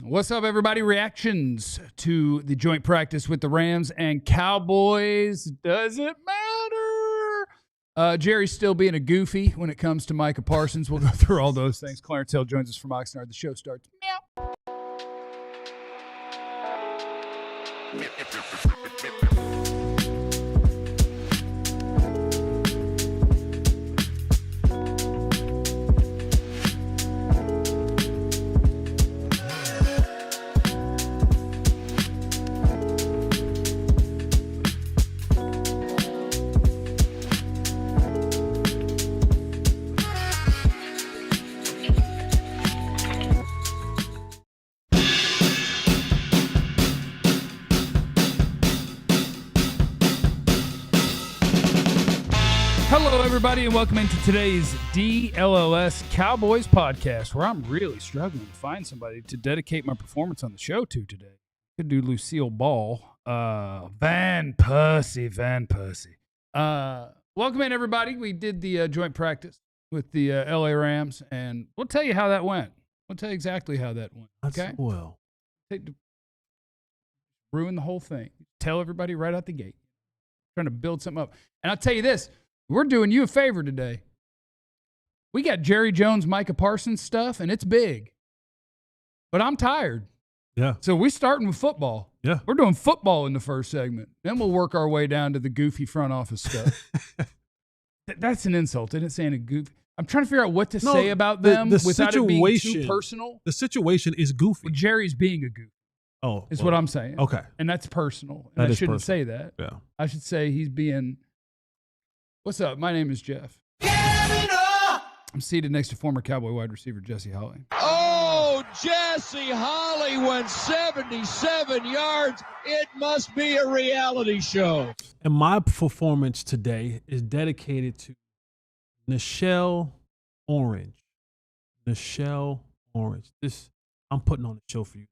What's up, everybody? Reactions to the joint practice with the Rams and Cowboys. Does it matter? Jerry's still being a goofy when it comes to Micah Parsons. We'll go through all those things. Clarence Hill joins us from Oxnard. The show starts. Meow. Hello, everybody, and welcome into today's DLLS Cowboys podcast, where I'm really struggling to find somebody to dedicate my performance on the show to today. Could do Lucille Ball. Van Persie. Welcome in, everybody. We did the joint practice with the LA Rams, and we'll tell you how that went. We'll tell you exactly how that went. Okay? Well, Ruin the whole thing. Tell everybody right out the gate. Trying to build something up. And I'll tell you this. We're doing you a favor today. We got Jerry Jones, Micah Parsons stuff, and it's big. But I'm tired. yeah. So we're starting with football. Yeah. We're doing football in the first segment. Then we'll work our way down to the goofy front office stuff. That's an insult. I didn't say any goofy. I'm trying to figure out what to say about them without it being too personal. The situation is goofy. Well, Jerry's being a goofy. Oh, is what I'm saying. Okay. And that's personal. And I shouldn't say that. Yeah. I should say he's being... What's up? My name is Jeff. I'm seated next to former Cowboy wide receiver Jesse Holley. Oh, Jesse Holley went 77 yards. It must be a reality show. And my performance today is dedicated to Nichelle Orange. Nichelle Orange. I'm putting on a show for you.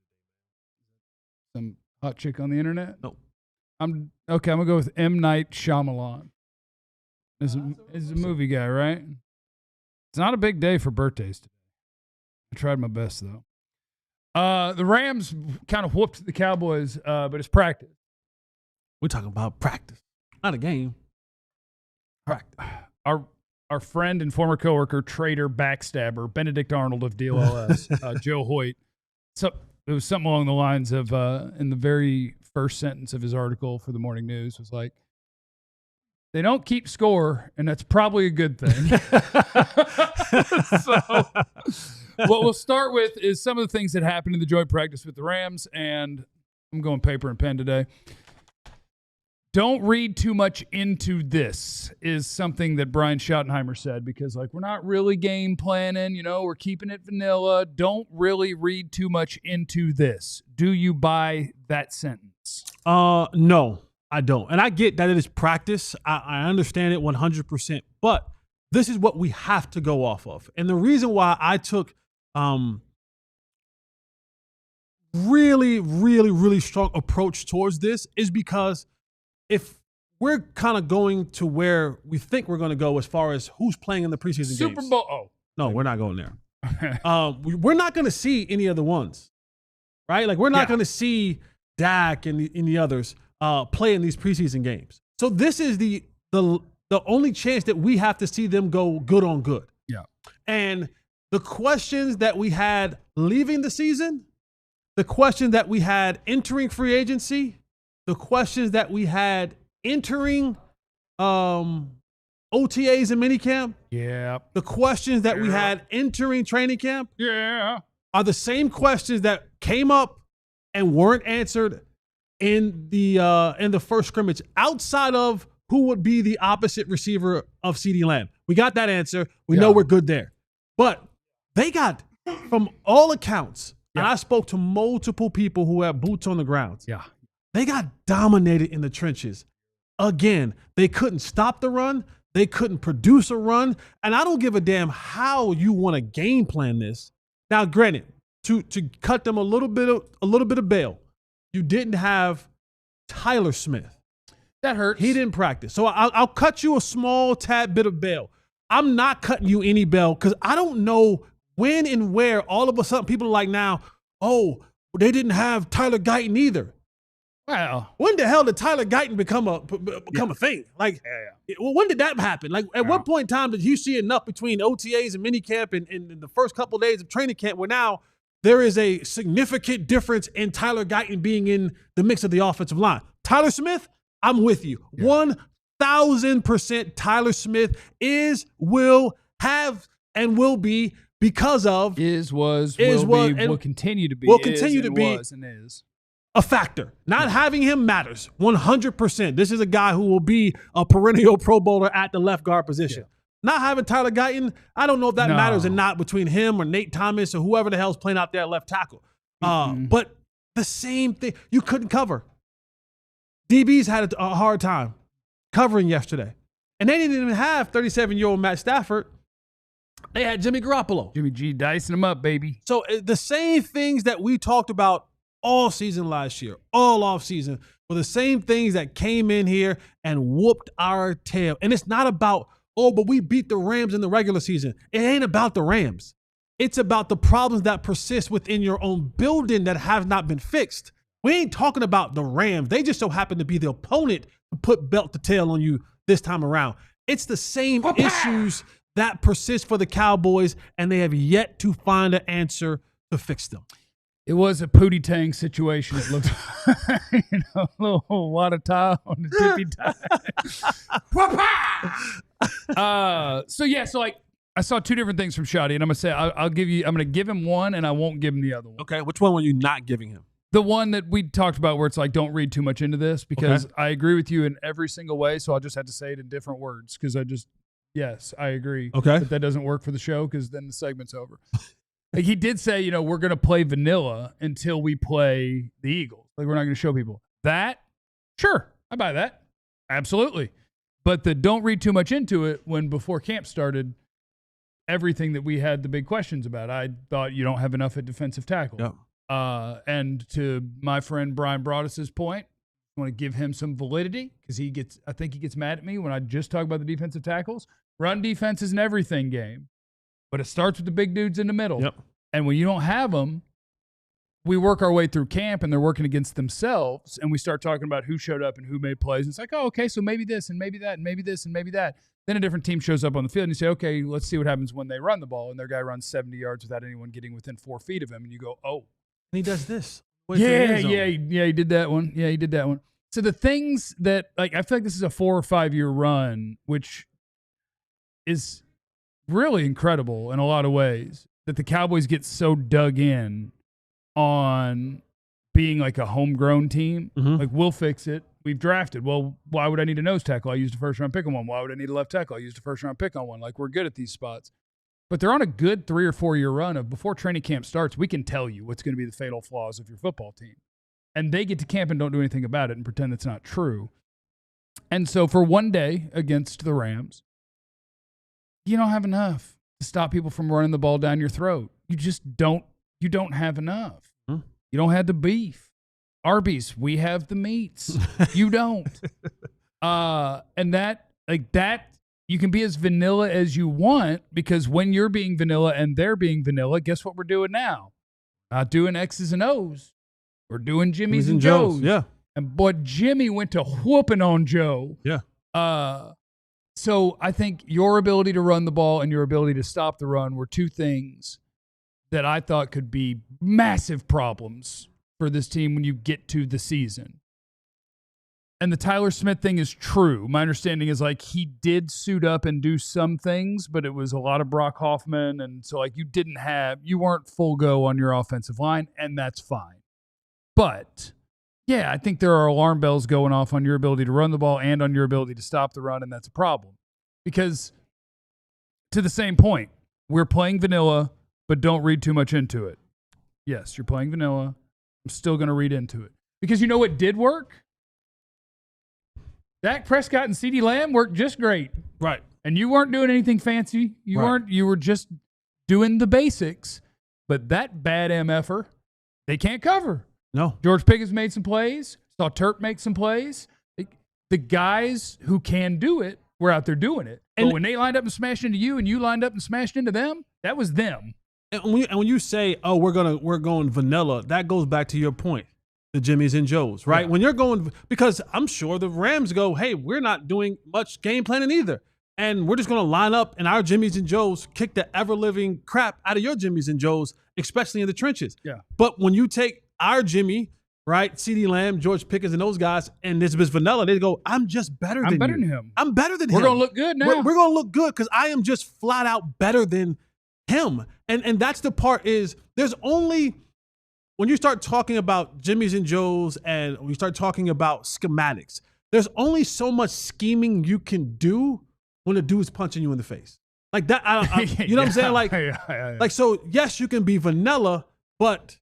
Some hot chick on the internet? No. I'm gonna go with M. Night Shyamalan. Is a movie guy, right? It's not a big day for birthdays today. I tried my best, though. The Rams kind of whooped the Cowboys, but it's practice. We're talking about practice, not a game. Practice. Our friend and former coworker, traitor, backstabber, Benedict Arnold of DLLS, Joe Hoyt. So it was something along the lines of, in the very first sentence of his article for the Morning News, was like, they don't keep score, and that's probably a good thing. So what we'll start with is some of the things that happened in the joint practice with the Rams, and I'm going paper and pen today. Don't read too much into this is something that Brian Schottenheimer said, because we're not really game planning, we're keeping it vanilla. Don't really read too much into this. Do you buy that sentence? No. I don't. And I get that it is practice. I understand it 100%. But this is what we have to go off of. And the reason why I took really strong approach towards this is because if we're kind of going to where we think we're going to go as far as who's playing in the preseason Super games. Bowl. Oh. No, we're not going there. We're not going to see any other ones, right? We're not going to see Dak and the others play in these preseason games. So this is the only chance that we have to see them go good on good. Yeah. And the questions that we had leaving the season, the questions that we had entering free agency, the questions that we had entering OTAs and minicamp, the questions that we had entering training camp, are the same questions that came up and weren't answered in the first scrimmage, outside of who would be the opposite receiver of CeeDee Lamb. We got that answer. We know we're good there. But they got, from all accounts, and I spoke to multiple people who have boots on the ground. Yeah. They got dominated in the trenches. Again, they couldn't stop the run. They couldn't produce a run. And I don't give a damn how you want to game plan this. Now, granted, to cut them a little bit of bail, you didn't have Tyler Smith. That hurts. He didn't practice. So I'll cut you a small tad bit of bail. I'm not cutting you any bail because I don't know when and where all of a sudden people are like now, oh, they didn't have Tyler Guyton either. Well, When the hell did Tyler Guyton become a thing? Like, well, when did that happen? Like, at what point in time did you see enough between OTAs and minicamp and the first couple of days of training camp where now there is a significant difference in Tyler Guyton being in the mix of the offensive line? Tyler Smith, I'm with you. 1,000% Tyler Smith will have, and will be because of will continue to be. Will continue to be. Was and is. A factor. Not having him matters 100%. This is a guy who will be a perennial Pro Bowler at the left guard position. Not having Tyler Guyton, I don't know if that matters or not between him or Nate Thomas or whoever the hell's playing out there at left tackle. But the same thing, you couldn't cover. DBs had a hard time covering yesterday. And they didn't even have 37-year-old Matt Stafford. They had Jimmy Garoppolo. Jimmy G dicing them up, baby. So the same things that we talked about all season last year, all off season, were the same things that came in here and whooped our tail. And it's not about, but we beat the Rams in the regular season. It ain't about the Rams. It's about the problems that persist within your own building that have not been fixed. We ain't talking about the Rams. They just so happen to be the opponent to put belt to tail on you this time around. It's the same issues that persist for the Cowboys, and they have yet to find an answer to fix them. It was a Pootie Tang situation. It looked, a little water tile on the tippy tie. So I saw two different things from Shotty, and I'm gonna give him one, and I won't give him the other one. Okay, which one were you not giving him? The one that we talked about, where it's like, don't read too much into this, because I agree with you in every single way. So I'll just have to say it in different words, because yes, I agree. Okay, but that doesn't work for the show, because then the segment's over. Like, he did say, we're going to play vanilla until we play the Eagles. Like, we're not going to show people that. Sure, I buy that. Absolutely. But don't read too much into it when before camp started, everything that we had the big questions about. I thought you don't have enough at defensive tackle. Yep. And to my friend Brian Broaddus's point, I want to give him some validity, because I think he gets mad at me when I just talk about the defensive tackles. Run defense is an everything game. But it starts with the big dudes in the middle. Yep. And when you don't have them, we work our way through camp, and they're working against themselves, and we start talking about who showed up and who made plays. And it's like, oh, okay, so maybe this and maybe that and maybe this and maybe that. Then a different team shows up on the field, and you say, okay, let's see what happens when they run the ball, and their guy runs 70 yards without anyone getting within 4 feet of him, and you go, oh. And he does this. He did that one. Yeah, he did that one. So the things that, like, I feel like this is a 4 or 5 year run, which is really incredible in a lot of ways, that the Cowboys get so dug in on being like a homegrown team. Mm-hmm. Like, we'll fix it. We've drafted. Well, why would I need a nose tackle? I used a first-round pick on one. Why would I need a left tackle? I used a first-round pick on one. Like, we're good at these spots. But they're on a good 3 or 4 year run of, before training camp starts, we can tell you what's going to be the fatal flaws of your football team. And they get to camp and don't do anything about it and pretend it's not true. And so for one day against the Rams, you don't have enough to stop people from running the ball down your throat. You just don't. You don't have enough. You don't have the beef. Arby's, we have the meats. You don't. And that, you can be as vanilla as you want, because when you're being vanilla and they're being vanilla, guess what we're doing now? Not doing X's and O's. We're doing Jimmy's and Joe's. Yeah. And boy, Jimmy went to whooping on Joe. Yeah. So I think your ability to run the ball and your ability to stop the run were two things that I thought could be massive problems for this team when you get to the season. And the Tyler Smith thing is true. My understanding is, like, he did suit up and do some things, but it was a lot of Brock Hoffman. And so, like, you weren't full go on your offensive line, and that's fine. But yeah, I think there are alarm bells going off on your ability to run the ball and on your ability to stop the run, and that's a problem. Because, to the same point, we're playing vanilla, but don't read too much into it. Yes, you're playing vanilla. I'm still going to read into it. Because you know what did work? Dak Prescott and CeeDee Lamb worked just great. Right. And you weren't doing anything fancy. You were just doing the basics. But that bad MFer, they can't cover. No. George Pickett's made some plays. Saw Turp make some plays. The guys who can do it were out there doing it. But when they lined up and smashed into you and you lined up and smashed into them, that was them. And when you say, "Oh, we're going vanilla," that goes back to your point, the Jimmys and Joes, right? Yeah. When you're going, because I'm sure the Rams go, "Hey, we're not doing much game planning either, and we're just going to line up and our Jimmys and Joes kick the ever living crap out of your Jimmys and Joes, especially in the trenches." Yeah. But when you take our Jimmy, right, CeeDee Lamb, George Pickens, and those guys, and this is vanilla, they go, "I'm just better than you. better than him. I'm better than him. We're going to look good now. We're going to look good because I am just flat out better than him." And that's the part is there's only, when you start talking about Jimmys and Joes and when you start talking about schematics, there's only so much scheming you can do when a dude's punching you in the face. Like that, you know what I'm saying? Like, like, so yes, you can be vanilla, but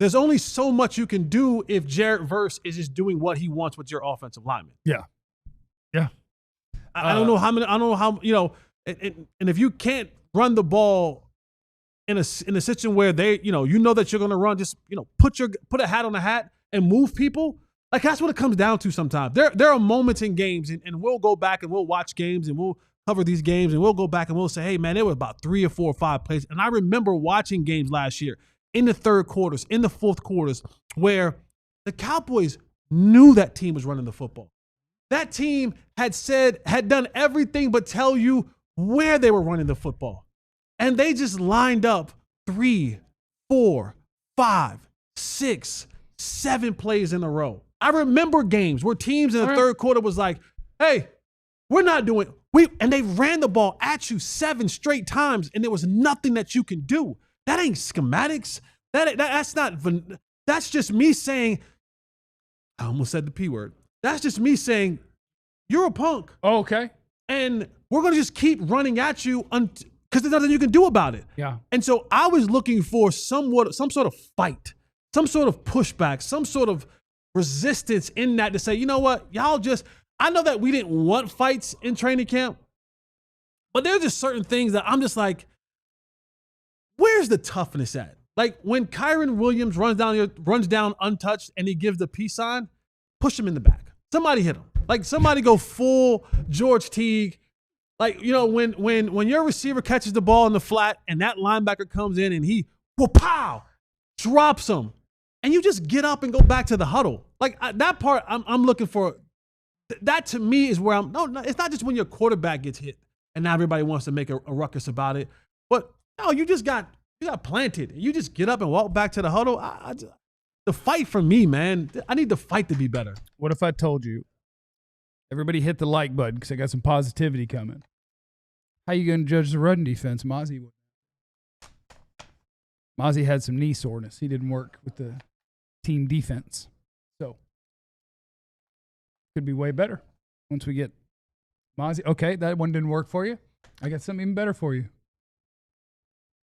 there's only so much you can do if Jared Verse is just doing what he wants with your offensive lineman. Yeah. Yeah. I don't know how many, I don't know how, you know, and if you can't run the ball in a situation where they, you know that you're going to run, just, put a hat on a hat and move people. Like, that's what it comes down to sometimes. There are moments in games, and we'll go back and we'll watch games and we'll cover these games and we'll go back and we'll say, "Hey, man, there was about 3 or 4 or 5 plays." And I remember watching games last year in the third quarters, in the fourth quarters, where the Cowboys knew that team was running the football. That team had done everything but tell you where they were running the football. And they just lined up 3, 4, 5, 6, 7 plays in a row. I remember games where teams in the third quarter was like, "Hey, we're not doing and they ran the ball at you 7 straight times, and there was nothing that you can do. That ain't schematics. That's just me saying, I almost said the P word. That's just me saying, you're a punk. Oh, okay. And we're going to just keep running at you because there's nothing you can do about it." Yeah. And so I was looking for some sort of fight, some sort of pushback, some sort of resistance in that to say, "You know what, y'all just," I know that we didn't want fights in training camp, but there's just certain things that I'm just like, where's the toughness at? Like when Kyron Williams runs down untouched and he gives the peace sign, push him in the back. Somebody hit him. Like somebody go full George Teague. Like, when your receiver catches the ball in the flat and that linebacker comes in and he, pow, drops him, and you just get up and go back to the huddle. Like that part, I'm looking for. That to me is where no, it's not just when your quarterback gets hit and now everybody wants to make a ruckus about it. But no, you got planted. You just get up and walk back to the huddle. The fight for me, man, I need the fight to be better. What if I told you, everybody hit the like button because I got some positivity coming? How you going to judge the run defense? Mozzie had some knee soreness. He didn't work with the team defense. So, could be way better once we get Mozzie. Okay, that one didn't work for you. I got something even better for you.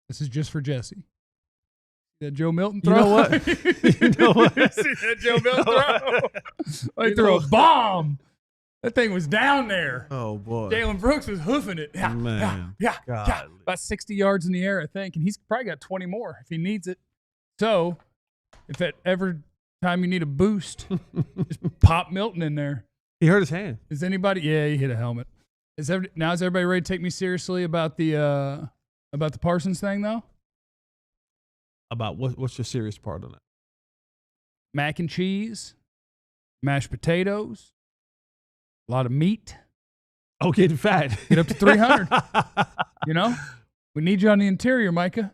This is just for Jesse. That Joe Milton throw? You know what? You know what? See that Joe Milton throw? He threw a bomb. That thing was down there. Oh, boy. Jalen Brooks was hoofing it. Yeah, man. Yeah. About 60 yards in the air, I think. And he's probably got 20 more if he needs it. So, if at every time you need a boost, just pop Milton in there. He hurt his hand. Is anybody? Yeah, he hit a helmet. Now is everybody ready to take me seriously about the Parsons thing, though? About what's your serious part on that? Mac and cheese, mashed potatoes, a lot of meat. Oh, getting fat. Get up to 300. We need you on the interior, Micah.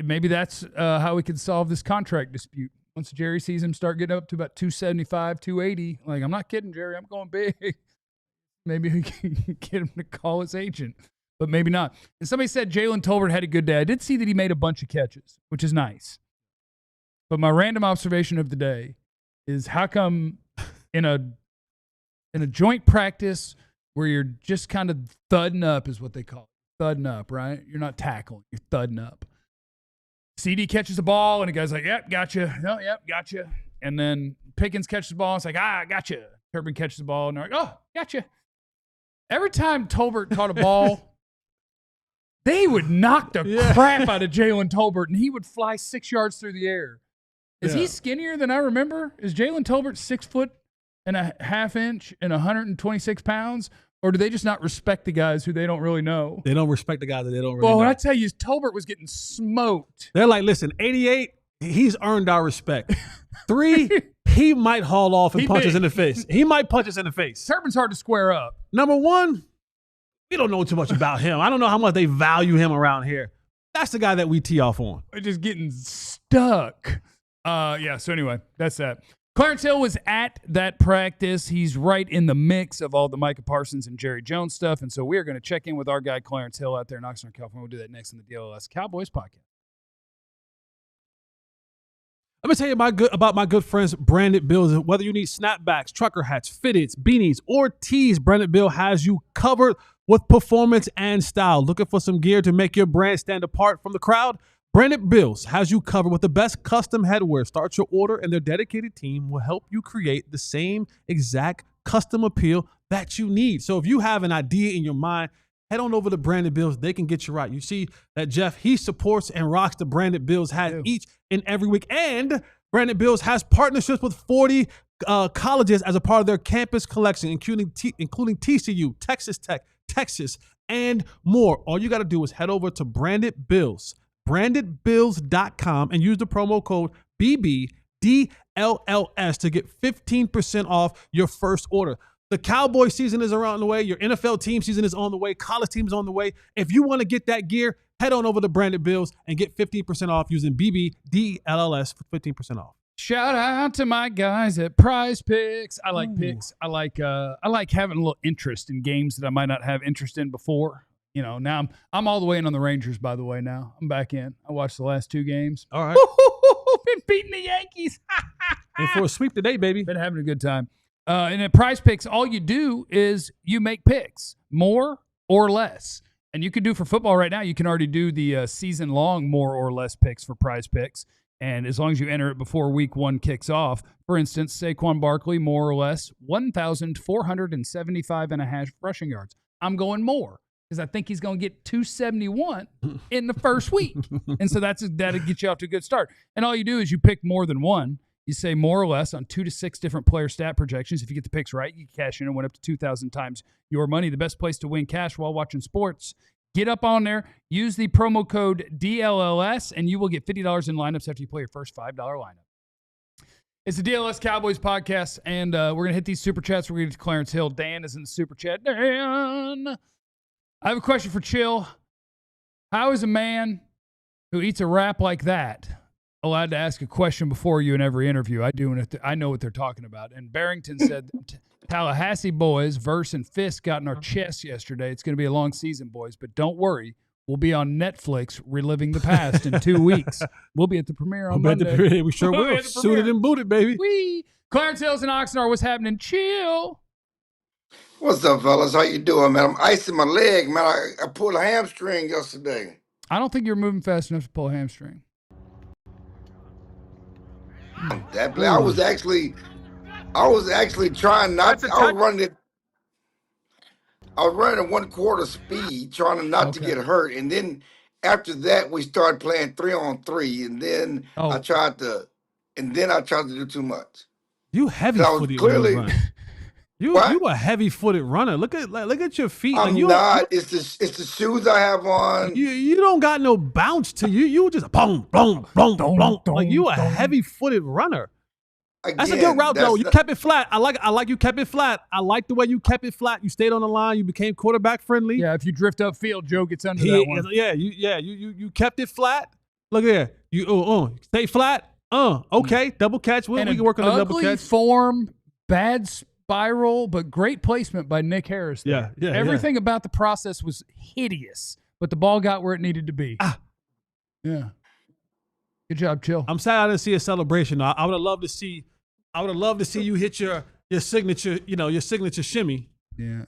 Maybe that's how we can solve this contract dispute. Once Jerry sees him start getting up to about 275, 280, like, I'm not kidding, Jerry, I'm going big. Maybe we can get him to call his agent, but maybe not. And somebody said Jalen Tolbert had a good day. I did see that he made a bunch of catches, which is nice. But my random observation of the day is how come in a joint practice where you're just kind of thudding up is what they call it. Thudding up, right? You're not tackling. You're thudding up. CD catches the ball, and the guy's like, "Yep, gotcha. No, yep, gotcha." And then Pickens catches the ball, and it's like, "Gotcha." Turpin catches the ball, and they're like, "Oh, gotcha." Every time Tolbert caught a ball, they would knock the crap out of Jalen Tolbert, and he would fly 6 yards through the air. Is he skinnier than I remember? Is Jalen Tolbert 6'1.5" and 126 pounds? Or do they just not respect the guys who they don't really know? They don't respect the guys that they don't really Well, know. when I tell you, Tolbert was getting smoked. They're like, listen, 88, he's earned our respect. 3, he might haul off and punch us in the face. He might punch us in the face. Turpin's hard to square up. Number 1, we don't know too much about him. I don't know how much they value him around here. That's the guy that we tee off on. We're just getting stuck. Yeah, so anyway, that's that. Clarence Hill was at that practice. He's right in the mix of all the Micah Parsons and Jerry Jones stuff, and so we're going to check in with our guy Clarence Hill out there in Oxnard, California. We'll do that next in the DLLS Cowboys podcast. Let me tell you about my good friends, Branded Bills. Whether you need snapbacks, trucker hats, fitteds, beanies, or tees, Branded Bill has you covered with performance and style. Looking for some gear to make your brand stand apart from the crowd? Branded Bills has you covered with the best custom headwear. Start your order, and their dedicated team will help you create the same exact custom appeal that you need. So if you have an idea in your mind, head on over to Branded Bills. They can get you right. You see that Jeff, he supports and rocks the Branded Bills hat each and every week. And Branded Bills has partnerships with 40 colleges as a part of their campus collection, including TCU, Texas Tech, Texas, and more. All you got to do is head over to Branded Bills, brandedbills.com, and use the promo code BBDLLS to get 15% off your first order. The Cowboy season is around the way. Your NFL team season is on the way. College team is on the way. If you want to get that gear, head on over to Branded Bills and get 15% off using BBDLLS for 15% off. Shout out to my guys at Prize Picks. I like picks. I like having a little interest in games that I might not have interest in before. You know, now I'm all the way in on the Rangers, by the way, now. I'm back in. I watched the last 2 games. All right. Been beating the Yankees. And for a sweep today, baby. Been having a good time. And at Prize Picks, all you do is you make picks, more or less. And you can do for football right now, you can already do the season-long more or less picks for Prize Picks. And as long as you enter it before week 1 kicks off, for instance, Saquon Barkley, more or less, 1,475.5 rushing yards. I'm going more because I think he's going to get 271 in the first week. And so that'll get you off to a good start. And all you do is you pick more than one. You say more or less on 2 to 6 different player stat projections. If you get the picks right, you can cash in and win up to 2,000 times your money. The best place to win cash while watching sports. Get up on there, use the promo code DLLS, and you will get $50 in lineups after you play your first $5 lineup. It's the DLS Cowboys podcast, and we're going to hit these super chats. We're going to get to Clarence Hill. Dan is in the super chat. Dan! I have a question for Chill. How is a man who eats a wrap like that allowed to ask a question before you in every interview? I do, and I know what they're talking about. And Barrington said, Tallahassee boys, Verse and Fisk got in our chests yesterday. It's going to be a long season, boys, but don't worry. We'll be on Netflix reliving the past in 2 weeks. We'll be at the premiere on Monday. We sure will. Suited and booted, baby. Wee. Clarence Hill's in Oxnard. What's happening? Chill. What's up, fellas? How you doing, man? I'm icing my leg, man. I pulled a hamstring yesterday. I don't think you're moving fast enough to pull a hamstring. Definitely. I was actually trying not to. I was running at 1/4 speed, trying to not to get hurt. And then after that, we started playing 3-on-3. And then I tried to do too much. You heavy-footed runner. You a heavy-footed runner. Look at your feet. I'm not. It's the shoes I have on. You don't got no bounce to you. You just boom, boom, boom, boom. Like you a heavy-footed runner. Again, that's a good route, though. You kept it flat. I like you kept it flat. I like the way you kept it flat. You stayed on the line. You became quarterback friendly. Yeah, if you drift upfield, Joe gets under that one. You kept it flat. Look here. You stay flat. Okay, double catch. We can work on the double catch. Form, bad spiral, but great placement by Nick Harris. There. Yeah. Everything about the process was hideous, but the ball got where it needed to be. Yeah. Good job, Chill. I'm sad I didn't see a celebration. I would have loved to see. You hit your signature. Your signature shimmy. Yeah.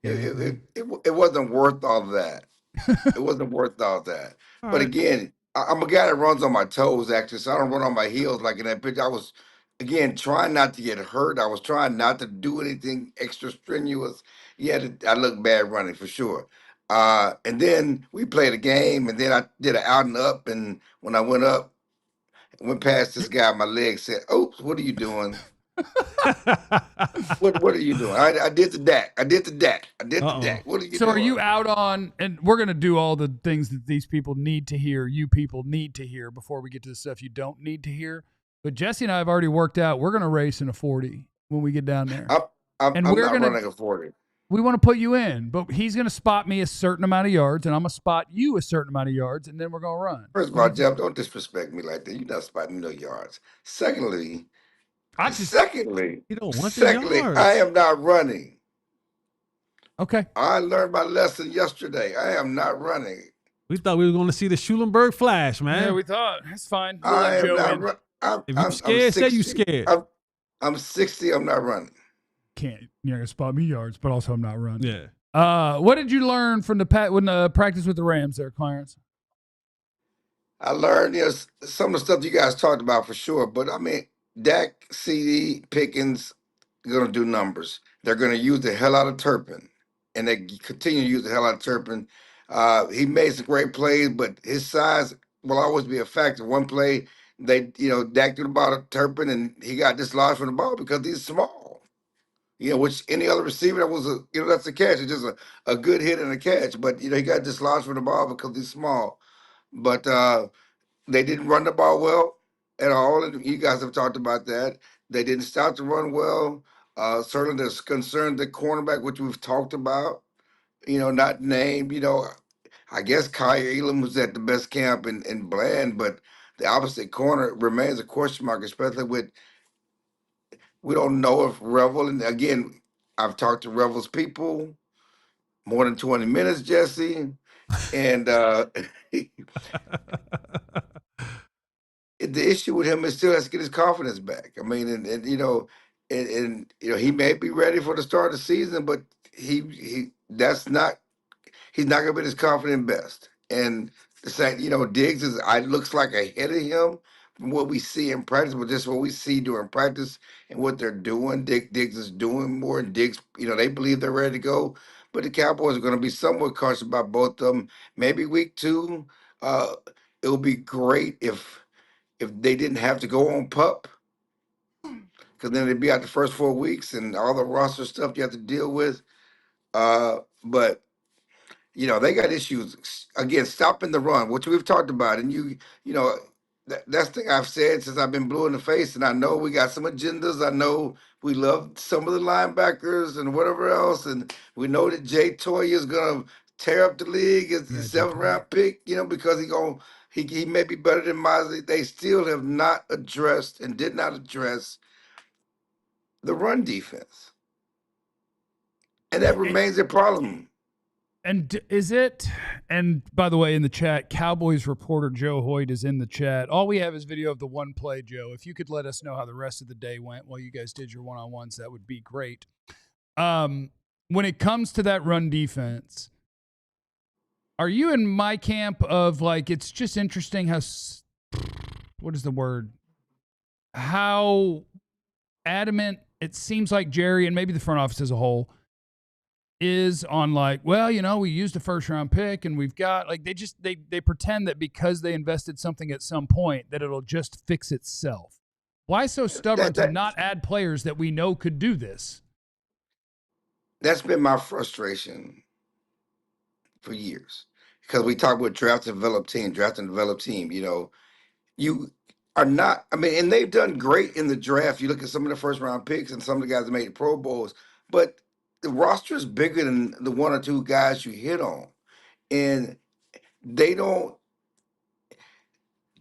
It wasn't worth all that. It wasn't worth all that. But again, I'm a guy that runs on my toes, actually, so I don't run on my heels like in that picture. I was, again, trying not to get hurt. I was trying not to do anything extra strenuous. Yeah, I look bad running for sure. And then we played a game, and then I did an out and up, and when I went up, I went past this guy, my leg said, "Oops, what are you doing?" What are you doing? I did the Dak. I did the Dak. Uh-oh. What are you So doing? are you out on, and we're going to do all the things that these people need to hear, you people need to hear before we get to the stuff you don't need to hear. But Jesse and I have already worked out we're going to race in a 40 when we get down there. I'm not running a 40. We want to put you in, but he's going to spot me a certain amount of yards, and I'm going to spot you a certain amount of yards, and then we're going to run. First of all, Jeff, don't disrespect me like that. You're not spotting no yards. Secondly, you don't want the yards. I am not running. Okay. I learned my lesson yesterday. I am not running. We thought we were going to see the Schulenberg flash, man. Yeah, we thought. That's fine. We'll I let am Joe not in. running. If you scared, say you scared. I'm 60. I'm not running. You're not going to spot me yards, but also I'm not running. Yeah. What did you learn from the practice with the Rams there, Clarence? I learned some of the stuff you guys talked about for sure, but I mean, Dak, CD, Pickens, going to do numbers. They're going to use the hell out of Turpin, and they continue to use the hell out of Turpin. He made some great plays, but his size will always be a factor. One play, Dak threw the ball to Turpin, and he got dislodged from the ball because he's small. Which any other receiver that was that's a catch. It's just a good hit and a catch. But he got dislodged from the ball because he's small. But they didn't run the ball well at all. And you guys have talked about that. They didn't stop to run well. Certainly there's concern the cornerback, which we've talked about, not named. I guess Kai Elam was at the best camp in Bland, but the opposite corner remains a question mark, especially with we don't know if Revel, and again, I've talked to Revel's people more than 20 minutes, Jesse, and the issue with him is still has to get his confidence back. I mean, and he may be ready for the start of the season, but he's not gonna be his confident best. And the same, Diggs looks like ahead of him from what we see in practice, but just what we see during practice and what they're doing. Diggs is doing more, and Diggs, they believe they're ready to go. But the Cowboys are going to be somewhat cautious about both of them. Maybe week 2, it would be great if they didn't have to go on PUP, because then they'd be out the first 4 weeks and all the roster stuff you have to deal with. But they got issues again stopping the run, which we've talked about, and that's the thing I've said since I've been blue in the face. And I know we got some agendas. I know we love some of the linebackers and whatever else, and we know that Jay Toy is gonna tear up the league as the 7th round pick, because he may be better than Mosley. They still have not addressed and did not address the run defense, and that remains a problem. And is it, and by the way, in the chat, Cowboys reporter Joe Hoyt is in the chat. All we have is video of the one play, Joe. If you could let us know how the rest of the day went while you guys did your one-on-ones, that would be great. When it comes to that run defense, are you in my camp of it's just interesting how, what is the word? How adamant it seems like Jerry and maybe the front office as a whole is on we used a first round pick and we've got they pretend that because they invested something at some point that it'll just fix itself. Why so stubborn to not add players that we know could do this? That's been my frustration for years, because we talk about draft and develop team. You are not, and they've done great in the draft. You look at some of the first round picks and some of the guys that made the Pro Bowls, but the roster is bigger than the 1 or 2 guys you hit on, and they don't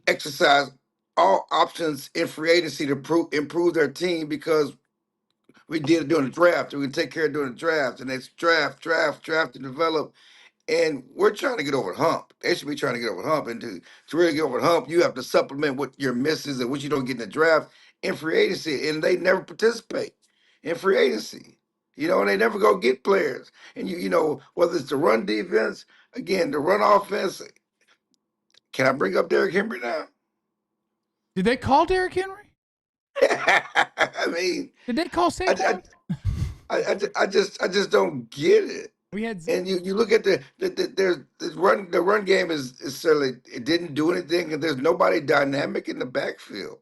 exercise all options in free agency to improve their team, because we did it during the draft. We can take care of during the draft, and it's draft, and develop. And we're trying to get over the hump. They should be trying to get over the hump. And to really get over the hump, you have to supplement what your misses and what you don't get in the draft in free agency. And they never participate in free agency. And they never go get players. And whether it's the run defense, again, the run offense. Can I bring up Derrick Henry now? Did they call Derrick Henry? Did they call Saquon? I just don't get it. And you look at the run game is certainly, it didn't do anything, and there's nobody dynamic in the backfield.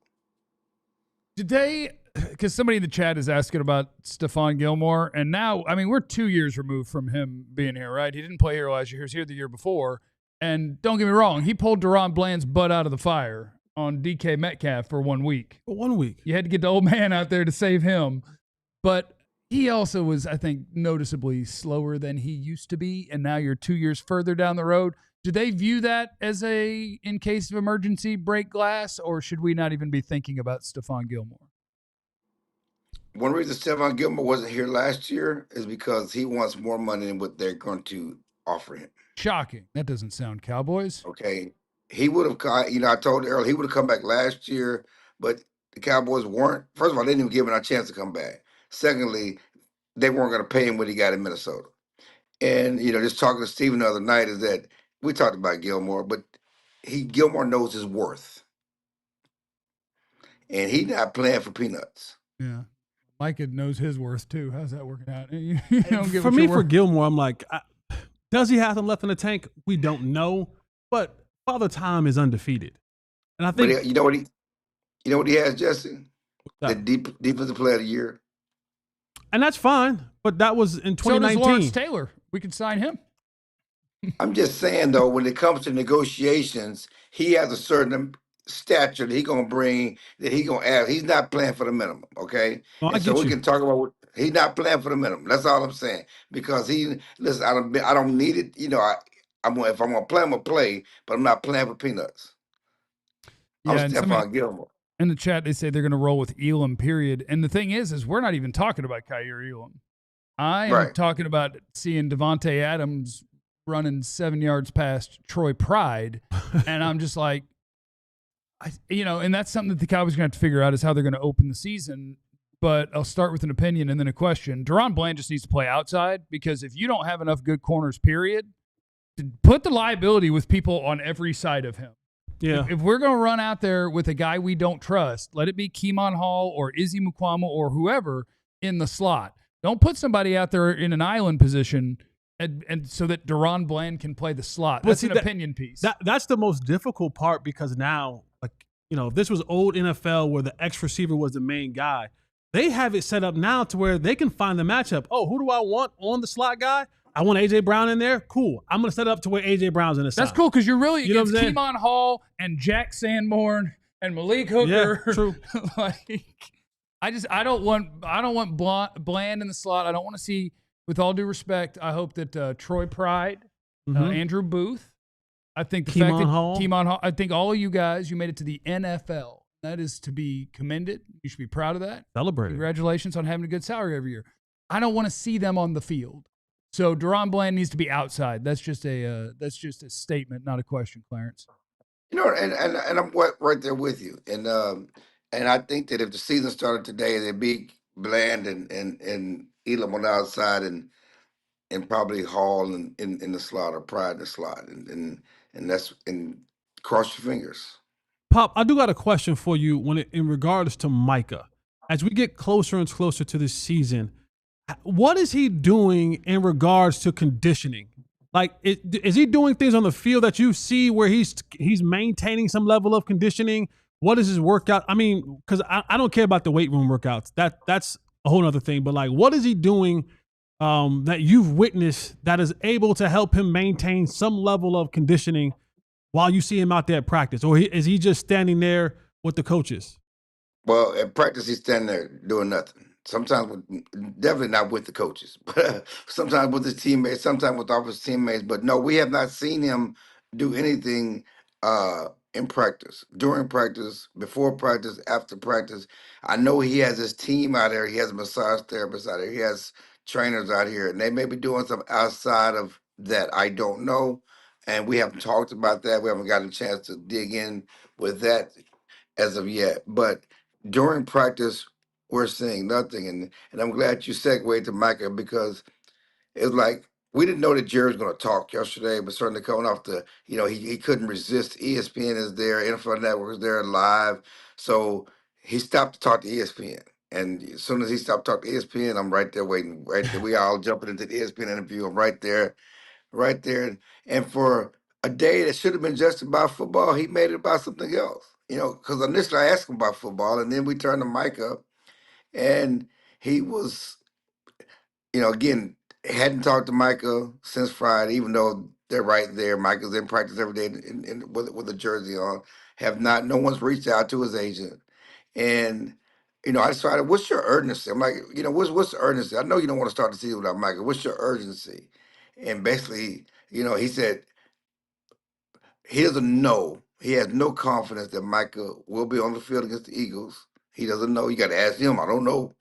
Did they because somebody in the chat is asking about Stephon Gilmore, and now, I mean, we're 2 years removed from him being here, right? He didn't play here last year. He was here the year before. And don't get me wrong, he pulled Deron Bland's butt out of the fire on DK Metcalf for 1 week. For 1 week. You had to get the old man out there to save him. But he also was, I think, noticeably slower than he used to be, and now you're 2 years further down the road. Do they view that as a, in case of emergency, break glass, or should we not even be thinking about Stephon Gilmore? One reason Stephon Gilmore wasn't here last year is because he wants more money than what they're going to offer him. Shocking. That doesn't sound Cowboys. Okay. He would have, I told you earlier, he would have come back last year, but the Cowboys weren't. First of all, they didn't even give him a chance to come back. Secondly, they weren't going to pay him what he got in Minnesota. And, just talking to Steven the other night is that we talked about Gilmore, but Gilmore knows his worth. And he's not playing for peanuts. Yeah. Micah knows his worth, too. How's that working out? For me, for Gilmore, I'm like, does he have them left in the tank? We don't know. But Father Time is undefeated. And I think... But you know what he has, Jesse? The defensive player of the year. And that's fine, but that was in 2019. So does Lawrence Taylor. We could sign him. I'm just saying, though, when it comes to negotiations, he has a certain stature that he's going to bring, that he's going to add. He's not playing for the minimum, okay? So we can talk about he's not playing for the minimum. That's all I'm saying. Because listen, I don't need it. If I'm going to play, I'm going to play, but I'm not playing for peanuts. I'm Stephon Gilmore. In the chat, they say they're going to roll with Elam, period. And the thing is we're not even talking about Kaiir Elam. I am talking about seeing Devontae Adams running 7 yards past Troy Pride, and I'm just like, and that's something that the Cowboys are going to have to figure out is how they're going to open the season. But I'll start with an opinion and then a question. Deron Bland just needs to play outside, because if you don't have enough good corners, period, put the liability with people on every side of him. Yeah. If we're going to run out there with a guy we don't trust, let it be Keemon Hall or Izzy Mukwama or whoever in the slot. Don't put somebody out there in an island position and so that Deron Bland can play the slot. That's an opinion piece. That's the most difficult part, because now, if this was old NFL where the X receiver was the main guy, they have it set up now to where they can find the matchup. Oh, who do I want on the slot guy? I want A.J. Brown in there. Cool. I'm going to set it up to where A.J. Brown's in the side. That's cool, because you're really against Keemon Hall and Jack Sanborn and Malik Hooker. Yeah, true. I don't want Bland in the slot. I don't want to see, with all due respect, I hope that Troy Pride, Andrew Booth, I think the fact that Keemon Hall, I think all of you guys, you made it to the NFL. That is to be commended. You should be proud of that. Celebrate. Congratulations on having a good salary every year. I don't want to see them on the field. So Deron Bland needs to be outside. That's just a statement, not a question, Clarence. And I'm right there with you. And I think that if the season started today, they'd be Bland and Elam on the outside and probably Hall in the slot or Pride in the slot, and cross your fingers. Pop, I do got a question for you in regards to Micah. As we get closer and closer to this season, what is he doing in regards to conditioning? Like, is he doing things on the field that you see where he's maintaining some level of conditioning? What is his workout? I mean, because I don't care about the weight room workouts. That's a whole other thing. But, like, what is he doing that you've witnessed that is able to help him maintain some level of conditioning while you see him out there at practice? Or is he just standing there with the coaches? Well, at practice, he's standing there doing nothing. Sometimes, definitely not with the coaches, but sometimes with his teammates, sometimes with all his teammates. But no, we have not seen him do anything in practice, during practice, before practice, after practice. I know he has his team out there. He has a massage therapist out there. He has trainers out here, and they may be doing something outside of that. I don't know. And we haven't talked about that. We haven't gotten a chance to dig in with that as of yet. But during practice, we're seeing nothing. And I'm glad you segued to Micah, because it's like we didn't know that Jerry was going to talk yesterday, but certainly coming off he couldn't resist. ESPN is there, NFL Network is there live. So he stopped to talk to ESPN. And as soon as he stopped talking to ESPN, I'm right there waiting, right there. We all jumping into the ESPN interview. I'm right there. And for a day that should have been just about football, he made it about something else. Because initially I asked him about football, and then we turned to Micah, And he was, again, hadn't talked to Micah since Friday, even though they're right there. Micah's in practice every day with a jersey on. No one's reached out to his agent. And, I decided, what's your urgency? I'm like, what's the urgency? I know you don't want to start the season without Micah. What's your urgency? And basically, he said, he doesn't know. He has no confidence that Micah will be on the field against the Eagles. He doesn't know. You got to ask him. I don't know,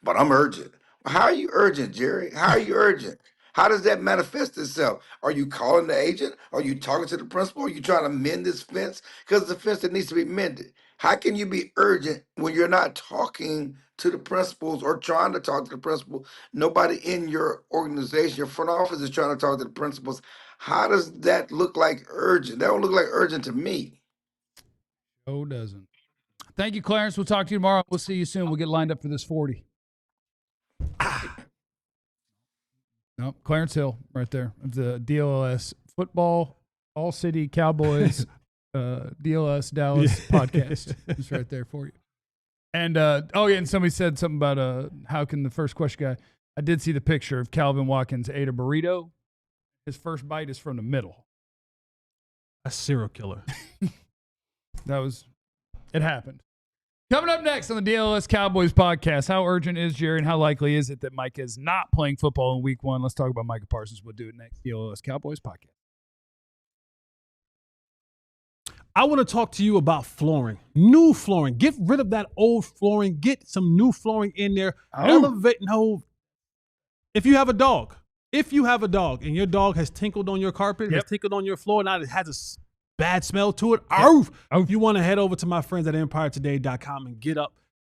but I'm urgent. How are you urgent, Jerry? How are you urgent? How does that manifest itself? Are you calling the agent? Are you talking to the principal? Are you trying to mend this fence? Because it's a fence that needs to be mended. How can you be urgent when you're not talking to the principals or trying to talk to the principal? Nobody in your organization, your front office is trying to talk to the principals. How does that look like urgent? That don't look like urgent to me. Oh, doesn't. Thank you, Clarence. We'll talk to you tomorrow. We'll see you soon. We'll get lined up for this 40. No, Clarence Hill right there of the DLLS Football ALLCITY Cowboys DLLS Dallas podcast. It's right there for you. And and somebody said something about how can the first question guy. I did see the picture of Calvin Watkins ate a burrito. His first bite is from the middle. A serial killer. It happened. Coming up next on the DLLS Cowboys podcast, how urgent is Jerry and how likely is it that Micah is not playing football in week 1? Let's talk about Micah Parsons. We'll do it next. DLLS Cowboys podcast. I want to talk to you about flooring. New flooring. Get rid of that old flooring. Get some new flooring in there. Elevate. No. If you have a dog and your dog has tinkled on your carpet, has tinkled on your floor, now it has a bad smell to it, you want to head over to my friends at EmpireToday.com and get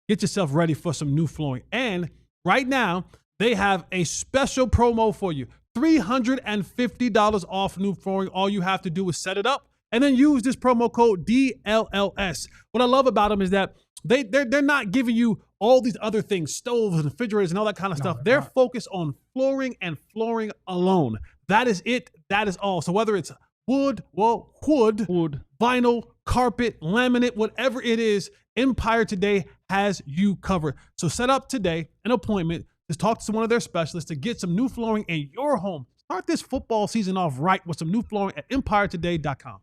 yourself ready for some new flooring. And right now, they have a special promo for you. $350 off new flooring. All you have to do is set it up and then use this promo code DLLS. What I love about them is that they're not giving you all these other things, stoves and refrigerators and all that kind of stuff. They're focused on flooring and flooring alone. That is it. That is all. So whether it's wood, vinyl, carpet, laminate, whatever it is, Empire Today has you covered. So set up today an appointment to talk to one of their specialists to get some new flooring in your home. Start this football season off right with some new flooring at EmpireToday.com.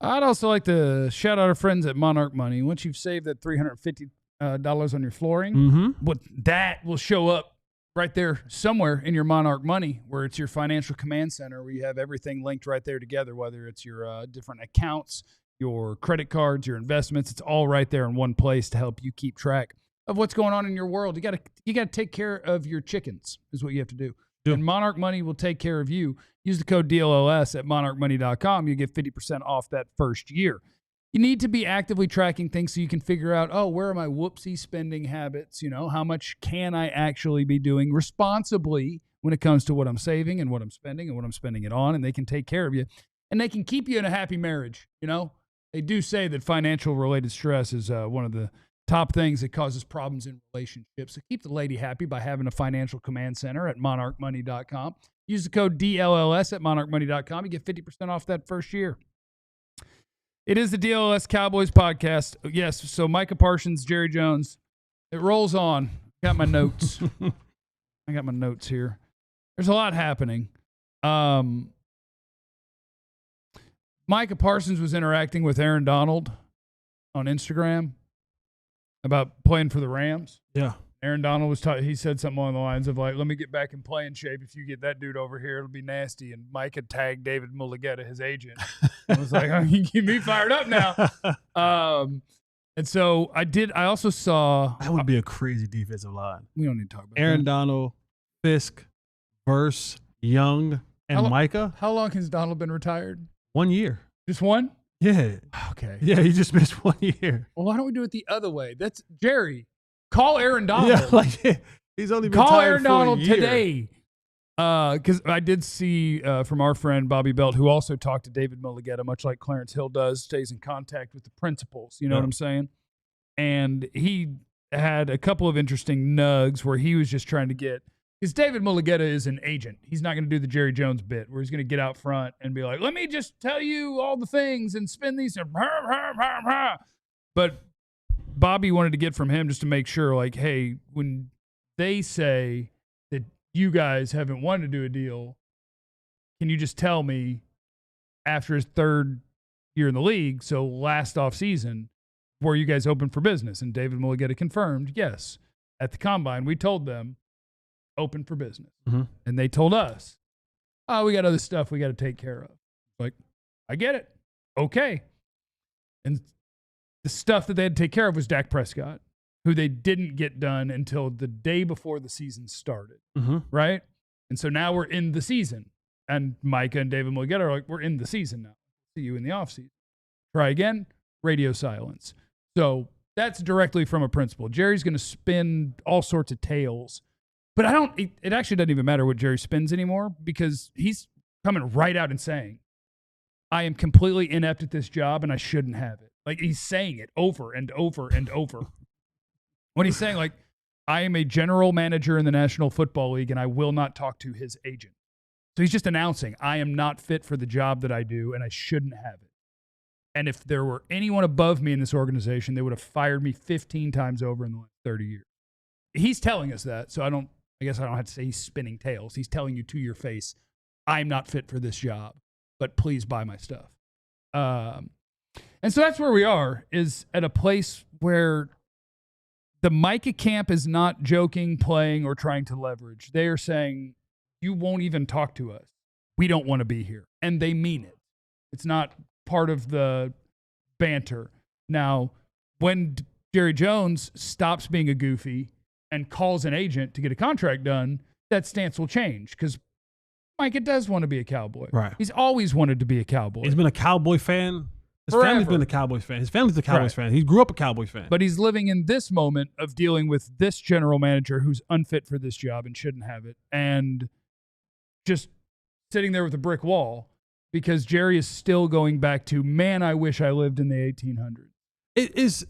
I'd also like to shout out our friends at Monarch Money. Once you've saved that $350 on your flooring, that will show up right there somewhere in your Monarch Money, where it's your financial command center, where you have everything linked right there together, whether it's your different accounts, your credit cards, your investments. It's all right there in one place to help you keep track of what's going on in your world. You got to take care of your chickens is what you have to do. And Monarch Money will take care of you. Use the code DLLS at monarchmoney.com. You get 50% off that first year. You need to be actively tracking things so you can figure out, where are my whoopsie spending habits? How much can I actually be doing responsibly when it comes to what I'm saving and what I'm spending and what I'm spending it on, and they can take care of you. And they can keep you in a happy marriage, They do say that financial related stress is one of the top things that causes problems in relationships. So keep the lady happy by having a financial command center at monarchmoney.com. Use the code DLLS at monarchmoney.com. You get 50% off that first year. It is the DLLS Cowboys podcast. Yes, so Micah Parsons, Jerry Jones. It rolls on. Got my notes. I got my notes here. There's a lot happening. Micah Parsons was interacting with Aaron Donald on Instagram about playing for the Rams. Yeah. Aaron Donald he said something along the lines of like, let me get back in playing shape. If you get that dude over here, it'll be nasty. And Micah tagged David Mulligetta, his agent. I was like, you get me fired up now. And so I also saw. That would be a crazy defensive line. We don't need to talk about Aaron that. Donald, Fisk, Verse, Young, and Micah. How long has Donald been retired? 1 year. Just one? Yeah. Okay. Yeah, he just missed 1 year. Well, why don't we do it the other way? That's Jerry. Call Aaron Donald. Yeah, he's only been Call retired Aaron for Donald a year. today. Because I did see from our friend Bobby Belt, who also talked to David Mulligetta, much like Clarence Hill does, stays in contact with the principals. You know what I'm saying? And he had a couple of interesting nugs where he was just trying to get, because David Mulligetta is an agent. He's not going to do the Jerry Jones bit where he's going to get out front and be like, let me just tell you all the things and spin these. But Bobby wanted to get from him just to make sure, like, hey, when they say that you guys haven't wanted to do a deal, can you just tell me after his third year in the league, so last offseason, were you guys open for business? And David Mulligetta confirmed, yes. At the Combine, we told them, open for business. Mm-hmm. And they told us, oh, we got other stuff we got to take care of. Like, I get it. Okay. And the stuff that they had to take care of was Dak Prescott, who they didn't get done until the day before the season started. Mm-hmm. Right? And so now we're in the season. And Micah and David Mulligetta are like, we're in the season now. See you in the offseason. Try again, radio silence. So that's directly from a principal. Jerry's going to spin all sorts of tales. But it actually doesn't even matter what Jerry spins anymore because he's coming right out and saying, I am completely inept at this job and I shouldn't have it. Like, he's saying it over and over and over. When he's saying, like, I am a general manager in the National Football League and I will not talk to his agent. So he's just announcing, I am not fit for the job that I do and I shouldn't have it. And if there were anyone above me in this organization, they would have fired me 15 times over in the last 30 years. He's telling us that, so I guess I don't have to say he's spinning tales. He's telling you to your face, I'm not fit for this job, but please buy my stuff. And so that's where we are, is at a place where the Micah camp is not joking, playing, or trying to leverage. They are saying, you won't even talk to us. We don't want to be here. And they mean it. It's not part of the banter. Now, when Jerry Jones stops being a goofy and calls an agent to get a contract done, that stance will change because Micah does want to be a Cowboy. Right. He's always wanted to be a Cowboy. He's been a Cowboy fan. His Forever. family's been a Cowboys fan. His family's a Cowboys fan. He grew up a Cowboys fan. But he's living in this moment of dealing with this general manager who's unfit for this job and shouldn't have it, and just sitting there with a brick wall because Jerry is still going back to, man, I wish I lived in the 1800s.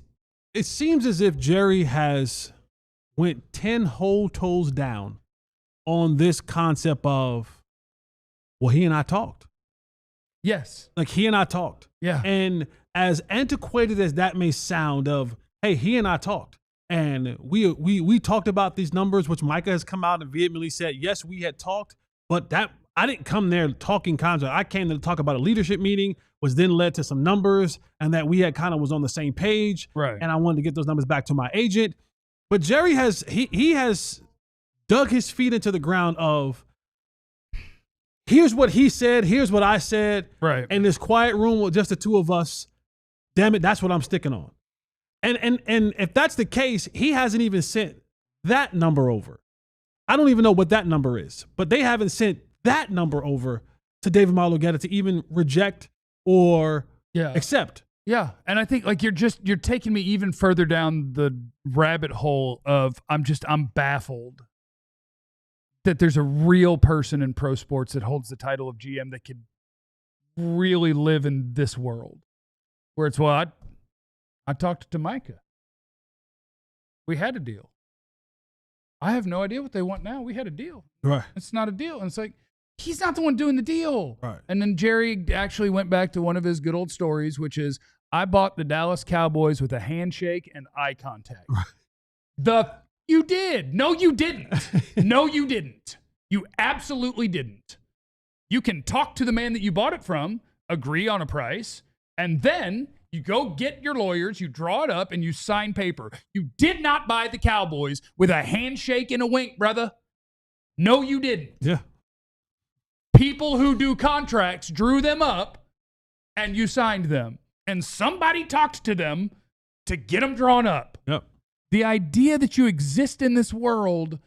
It seems as if Jerry has went 10 whole toes down on this concept of, well, he and I talked. Yes. Like, he and I talked. Yeah. And as antiquated as that may sound of, hey, he and I talked. And we talked about these numbers, which Micah has come out and vehemently said, yes, we had talked, but that I didn't come there talking contract. I came to talk about a leadership meeting, which then led to some numbers, and that we had kind of was on the same page. Right. And I wanted to get those numbers back to my agent. But Jerry has he has dug his feet into the ground of, here's what he said, here's what I said. Right. In this quiet room with just the two of us, damn it, that's what I'm sticking on. And if that's the case, he hasn't even sent that number over. I don't even know what that number is, but they haven't sent that number over to David Mulligetta to even reject or accept. Yeah. And I think, like, you're taking me even further down the rabbit hole of I'm baffled that there's a real person in pro sports that holds the title of GM that could really live in this world where it's, well, I talked to Micah. We had a deal. I have no idea what they want now. We had a deal. Right. It's not a deal. And it's like, he's not the one doing the deal. Right. And then Jerry actually went back to one of his good old stories, which is, I bought the Dallas Cowboys with a handshake and eye contact. Right. You did. No, you didn't. No, you didn't. You absolutely didn't. You can talk to the man that you bought it from, agree on a price, and then you go get your lawyers, you draw it up, and you sign paper. You did not buy the Cowboys with a handshake and a wink, brother. No, you didn't. Yeah. People who do contracts drew them up, and you signed them. And somebody talked to them to get them drawn up. Yep. The idea that you exist in this world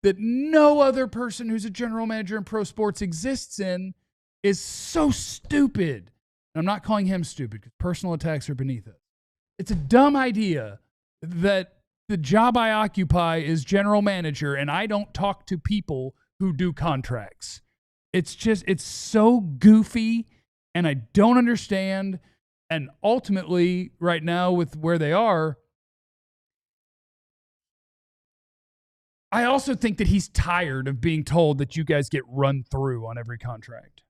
that no other person who's a general manager in pro sports exists in is so stupid. And I'm not calling him stupid because personal attacks are beneath it. It's a dumb idea that the job I occupy is general manager and I don't talk to people who do contracts. It's so goofy and I don't understand. And ultimately, right now with where they are, I also think that he's tired of being told that you guys get run through on every contract.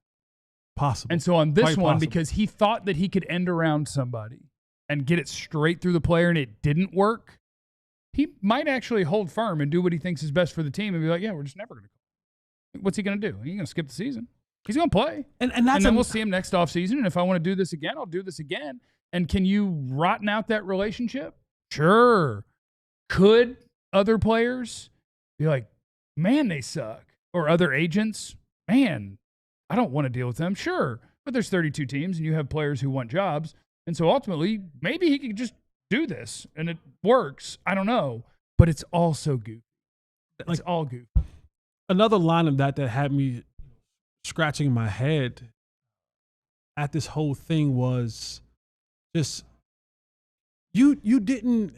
Possible. And so on this Quite one, possible. because he thought that he could end around somebody and get it straight through the player and it didn't work, he might actually hold firm and do what he thinks is best for the team and be like, yeah, we're just never going to. What's he going to do? He's going to skip the season. He's going to play. And then we'll see him next offseason. And if I want to do this again, I'll do this again. And can you rotten out that relationship? Sure. Could other players be like, man, they suck? Or other agents, man, I don't want to deal with them. Sure. But there's 32 teams and you have players who want jobs. And so ultimately, maybe he could just do this and it works. I don't know. But it's all so goofy. It's all goofy. Another line of that had me scratching my head at this whole thing was just, you didn't,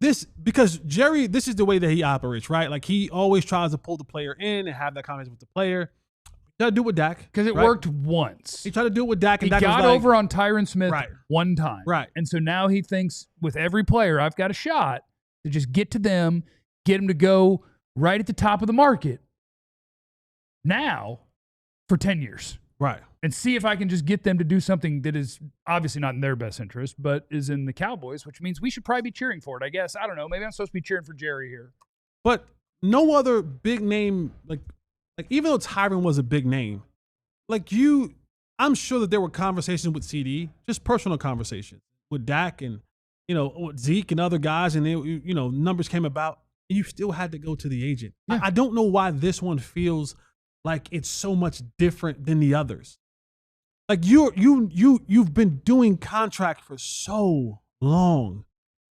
this, because Jerry, this is the way that he operates, right? Like he always tries to pull the player in and have that conversation with the player. He tried to do it with Dak. Because it worked once. He tried to do it with Dak. And he Dak got was like, over on Tyron Smith one time. Right. And so now he thinks with every player, I've got a shot to just get to them, get them to go right at the top of the market now for 10 years. Right. And see if I can just get them to do something that is obviously not in their best interest, but is in the Cowboys, which means we should probably be cheering for it, I guess. I don't know. Maybe I'm supposed to be cheering for Jerry here. But no other big name, like even though Tyron was a big name, I'm sure that there were conversations with CD, just personal conversations with Dak and, with Zeke and other guys, and numbers came about. You still had to go to the agent. Yeah. I don't know why this one feels like it's so much different than the others. Like you've been doing contract for so long.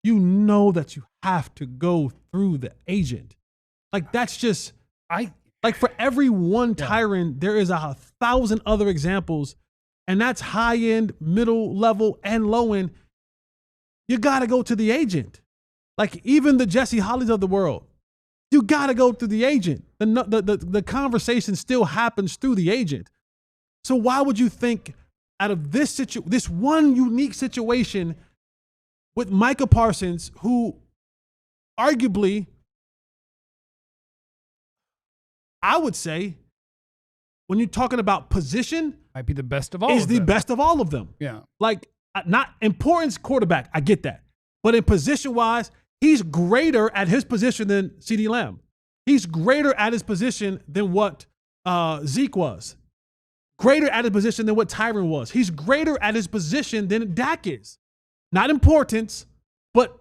You know that you have to go through the agent. Like that's just for every one Tyron, there is 1,000 other examples, and that's high end, middle level, and low end. You gotta go to the agent. Like even the Jesse Hollies of the world, you got to go through the agent. The conversation still happens through the agent. So why would you think out of this one unique situation with Micah Parsons, who arguably, I would say, when you're talking about position, might be the best of all is the best of all of them. Yeah. Like not importance quarterback, I get that. But in position wise, he's greater at his position than CeeDee Lamb. He's greater at his position than what Zeke was. Greater at his position than what Tyron was. He's greater at his position than Dak is. Not importance, but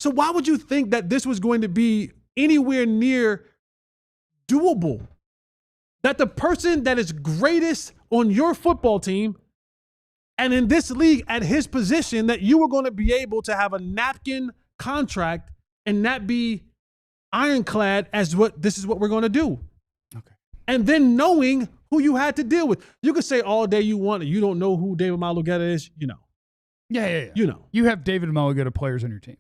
so why would you think that this was going to be anywhere near doable? That the person that is greatest on your football team and in this league at his position, that you were going to be able to have a napkin contract and not be ironclad as this is what we're going to do. Okay. And then knowing who you had to deal with. You could say all day you want it. You don't know who David Malugetta is, Yeah. You know. You have David Malugetta players on your team.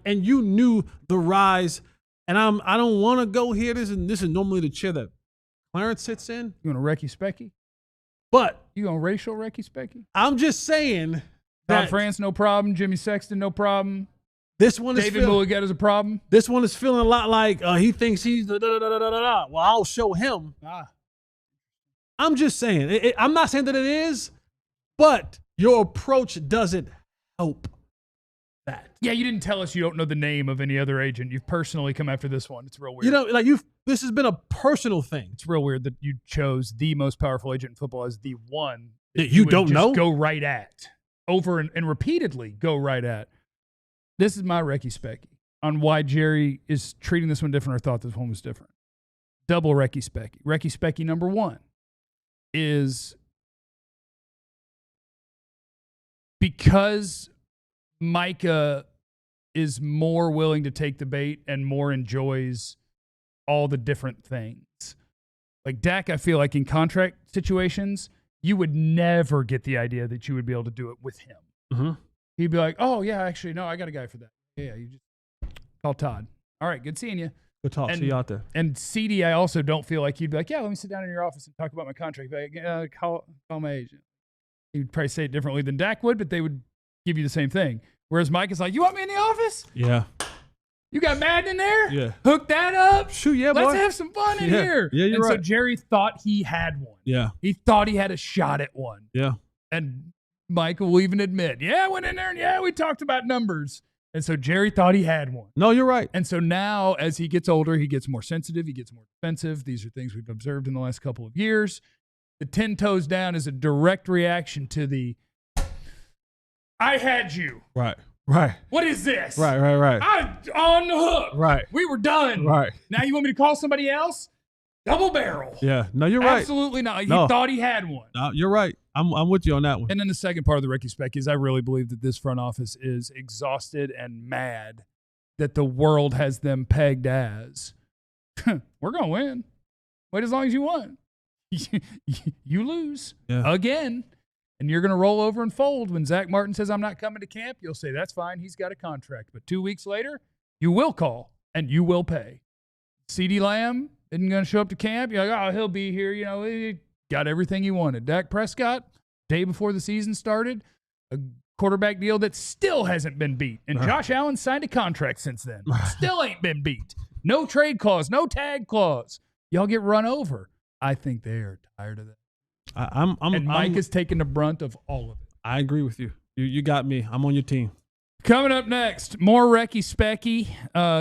And you knew the rise. And I don't want to go here. This is normally the chair that Clarence sits in. You want to Recky Specky? But you going racial Recky Specky? I'm just saying that France, no problem. Jimmy Sexton, no problem. This one is David Malugetta a problem. This one is feeling a lot like he thinks he's the da-da-da-da-da-da. Well, I'll show him. I'm just saying. I'm not saying that it is, but your approach doesn't help that. Yeah, you didn't tell us you don't know the name of any other agent. You've personally come after this one. It's real weird. This has been a personal thing. It's real weird that you chose the most powerful agent in football as the one that you don't know. Go right at over and repeatedly go right at. This is my Recky Specky on why Jerry is treating this one different or thought this one was different. Double Recky Specky. Recky Specky number one is because Micah is more willing to take the bait and more enjoys all the different things. Like Dak, I feel like in contract situations, you would never get the idea that you would be able to do it with him. Mm-hmm. He'd be like, oh, yeah, actually, no, I got a guy for that. Yeah, you just call Todd. All right, good seeing you. Good talk. See you out there. And CD, I also don't feel like he'd be like, yeah, let me sit down in your office and talk about my contract. He'd be like, call my agent. He'd probably say it differently than Dak would, but they would give you the same thing. Whereas Mike is like, you want me in the office? Yeah. You got Madden in there? Yeah. Hook that up? Shoot, yeah, boy. Let's have some fun in here. Yeah, you're right. So Jerry thought he had one. Yeah. He thought he had a shot at one. Yeah. And Michael will even admit, yeah, I went in there and yeah, we talked about numbers. And so Jerry thought he had one. No, you're right. And so now as he gets older, he gets more sensitive. He gets more defensive. These are things we've observed in the last couple of years. The 10 toes down is a direct reaction to the, I had you. Right. What is this? Right. I'm on the hook. Right. We were done. Right. Now you want me to call somebody else? Double barrel. Yeah. No, you're right. Absolutely not. He No. thought he had one. No, you're right. I'm with you on that one. And then the second part of the Ricky Spec is I really believe that this front office is exhausted and mad that the world has them pegged as, we're going to win. Wait as long as you want. You lose again. And you're going to roll over and fold. When Zach Martin says, I'm not coming to camp, you'll say, that's fine. He's got a contract. But 2 weeks later, you will call and you will pay. CeeDee Lamb isn't going to show up to camp. You're like, oh, he'll be here. You know, he got everything he wanted. Dak Prescott, day before the season started, a quarterback deal that still hasn't been beat. And Josh Allen signed a contract since then. Still ain't been beat. No trade clause, no tag clause. Y'all get run over. I think they are tired of that. And Mike is taking the brunt of all of it. I agree with you. You got me. I'm on your team. Coming up next, more Recky Specky.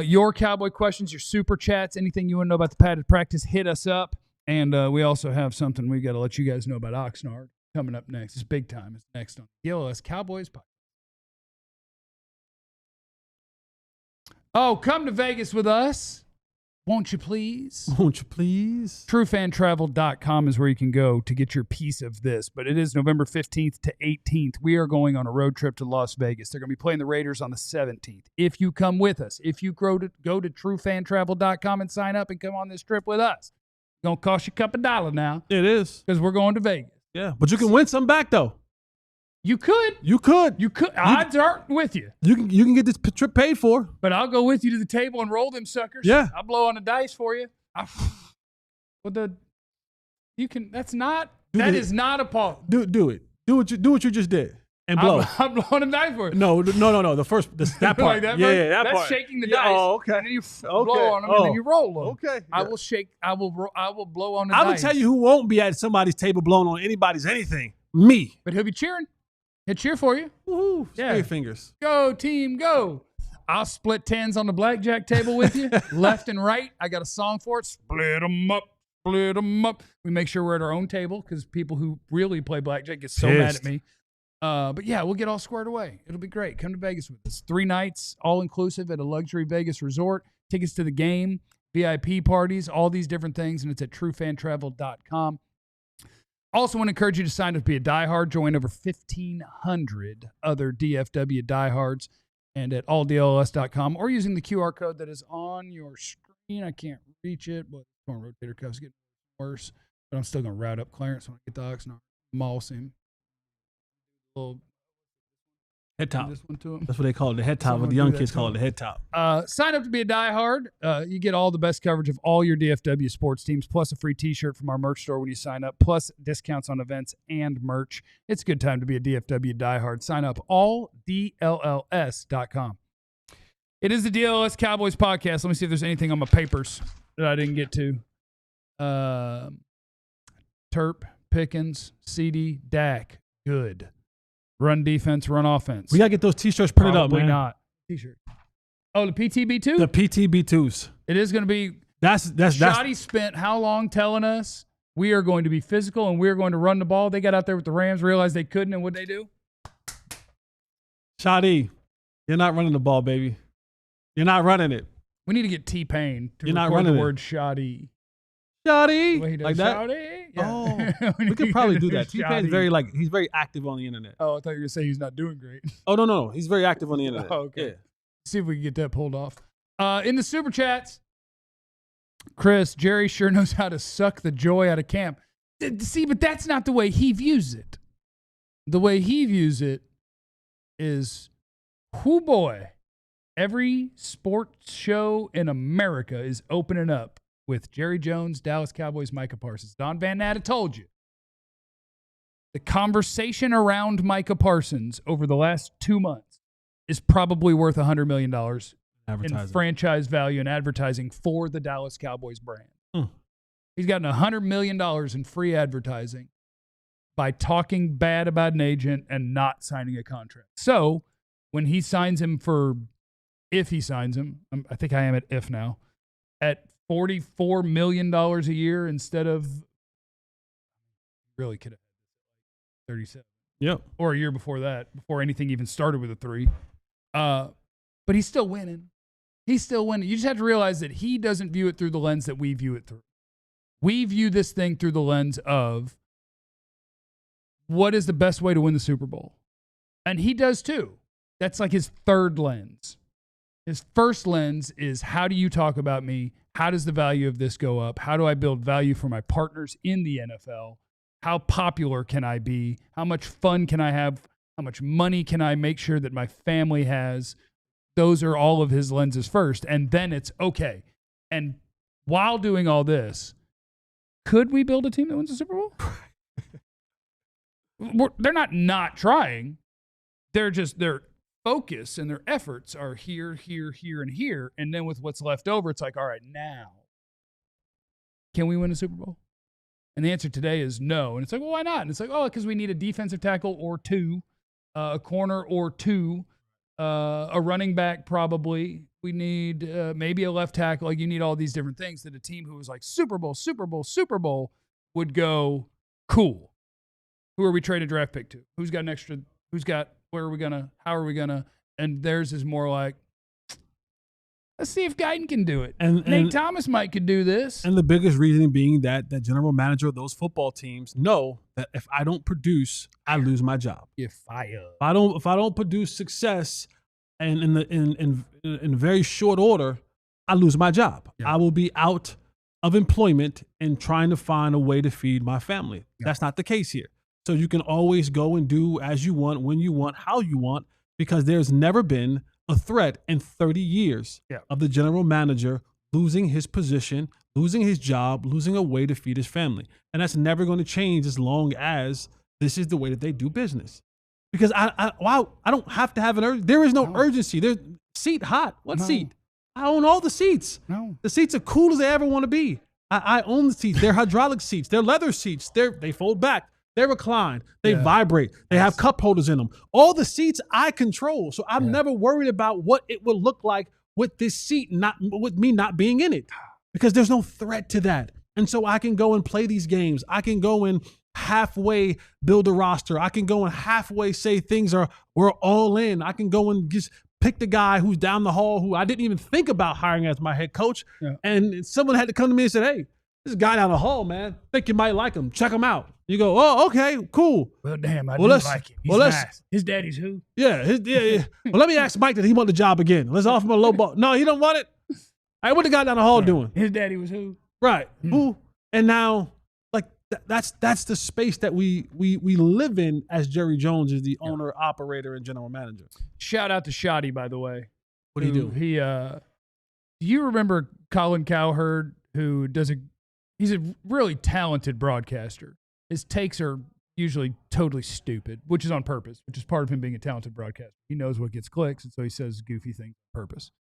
Your Cowboy questions, your super chats, anything you want to know about the padded practice, hit us up. And we also have something we've got to let you guys know about Oxnard coming up next. It's big time. It's next on DLLS Cowboys podcast. Oh, come to Vegas with us. Won't you please? Won't you please? TrueFanTravel.com is where you can go to get your piece of this. But it is November 15th to 18th. We are going on a road trip to Las Vegas. They're going to be playing the Raiders on the 17th. If you come with us, if you go to TrueFanTravel.com and sign up and come on this trip with us, it's going to cost you a couple dollars now. It is. Because we're going to Vegas. Yeah, but you can win some back, though. You could. Odds aren't with you. You can get this trip paid for. But I'll go with you to the table and roll them suckers. Yeah. I'll blow on the dice for you. That is not a pause. Do it. Do what you just did. And blow. I'm blowing a dice for you. No. That part. Like that That's part. Shaking the dice. Oh, okay. And then you blow on them and then you roll them. Okay. I will blow on the I dice. will tell you who won't be at somebody's table blowing on anybody's anything. Me. But he'll be cheering. He'll cheer for you. Woohoo. Yeah. Your fingers. Go, team, go. I'll split tens on the blackjack table with you, left and right. I got a song for it. Split them up. We make sure we're at our own table because people who really play blackjack get so mad at me. But yeah, we'll get all squared away. It'll be great. Come to Vegas with us. 3 nights, all inclusive at a luxury Vegas resort. Tickets to the game, VIP parties, all these different things, and it's at TrueFanTravel.com. Also want to encourage you to sign up to be a diehard. Join over 1,500 other DFW diehards and at alldlls.com or using the QR code that is on your screen. I can't reach it, but rotator cuffs getting worse. But I'm still going to route up Clarence when I get to Oxnard. Moss him. Little head top. This one to him. That's what they call it, the head top. What the young kids call it, the head top. Sign up to be a diehard. You get all the best coverage of all your DFW sports teams, plus a free T-shirt from our merch store when you sign up, plus discounts on events and merch. It's a good time to be a DFW diehard. Sign up alldlls.com. It is the DLLS Cowboys podcast. Let me see if there's anything on my papers that I didn't get to. Terp, Pickens, CD, Dak, good. Run defense, run offense. We got to get those T-shirts printed up, man. Probably not. T-shirt. Oh, the PTB2? The PTB2s. It is going to be. That's Shoddy spent how long telling us we are going to be physical and we are going to run the ball. They got out there with the Rams, realized they couldn't, and what'd they do? Shoddy, you're not running the ball, baby. You're not running it. We need to get T-Pain to You're not record running the it. word shoddy. Shoddy. Like that? Shoddy? Yeah. Oh, we could probably do that. T-Pain's he's very active on the internet. Oh, I thought you were going to say he's not doing great. Oh, no. He's very active on the internet. Oh, okay. Yeah. See if we can get that pulled off. In the super chats, Chris, Jerry sure knows how to suck the joy out of camp. See, but that's not the way he views it. The way he views it is, whoo boy, every sports show in America is opening up with Jerry Jones, Dallas Cowboys, Micah Parsons. Don Van Natta told you. The conversation around Micah Parsons over the last 2 months is probably worth $100 million in franchise value and advertising for the Dallas Cowboys brand. He's gotten $100 million in free advertising by talking bad about an agent and not signing a contract. So when he signs him if he signs him, I think I am at if now, at $44 million a year instead of, really could have 37. Yep. Or a year before that, before anything even started with a 3. But he's still winning. He's still winning. You just have to realize that he doesn't view it through the lens that we view it through. We view this thing through the lens of what is the best way to win the Super Bowl. And he does too. That's like his third lens. His first lens is, how do you talk about me? How does the value of this go up? How do I build value for my partners in the NFL? How popular can I be? How much fun can I have? How much money can I make sure that my family has? Those are all of his lenses first. And then it's okay. And while doing all this, could we build a team that wins the Super Bowl? They're not trying. Their focus and their efforts are here, here, here, and here. And then with what's left over, it's like, all right, now, can we win a Super Bowl? And the answer today is no. And it's like, well, why not? And it's like, oh, because we need a defensive tackle or 2, a corner or 2, a running back probably. We need maybe a left tackle. Like, you need all these different things that a team who was like Super Bowl, Super Bowl, Super Bowl would go, cool. Who are we trading draft pick to? Who's got an extra? Who's got, where are we going to, how are we going to? And theirs is more like, let's see if Guyton can do it. And Nate Thomas could do this. And the biggest reason being that the general manager of those football teams know that if I don't produce, I lose my job. You're fired. If I don't produce success and in very short order, I lose my job. Yeah. I will be out of employment and trying to find a way to feed my family. Yeah. That's not the case here. So you can always go and do as you want, when you want, how you want, because there's never been a threat in 30 years of the general manager losing his position, losing his job, losing a way to feed his family. And that's never going to change as long as this is the way that they do business. Because I don't have to have there is no urgency. There's seat hot. What seat? I own all the seats. No. The seats are cool as they ever want to be. I own the seats. They're hydraulic seats. They're leather seats. They fold back. They recline. They vibrate. They have cup holders in them. All the seats I control. So I'm never worried about what it will look like with this seat, with me not being in it, because there's no threat to that. And so I can go and play these games. I can go and halfway build a roster. I can go and halfway say we're all in. I can go and just pick the guy who's down the hall who I didn't even think about hiring as my head coach. Yeah. And someone had to come to me and say, hey, this guy down the hall, man, think you might like him. Check him out. You go, oh, okay, cool. Well, damn, I do like him. He's nice. His daddy's who? Yeah. Well, let me ask Mike that he want the job again. Let's offer him a low ball. No, he don't want it. Hey, what the guy down the hall doing? His daddy was who? Right. Who? And now, like, that's the space that we live in as Jerry Jones is the owner, operator, and general manager. Shout out to Shoddy, by the way. What do you do? Do you remember Colin Cowherd, who he's a really talented broadcaster. His takes are usually totally stupid, which is on purpose, which is part of him being a talented broadcaster. He knows what gets clicks, and so he says goofy things on purpose.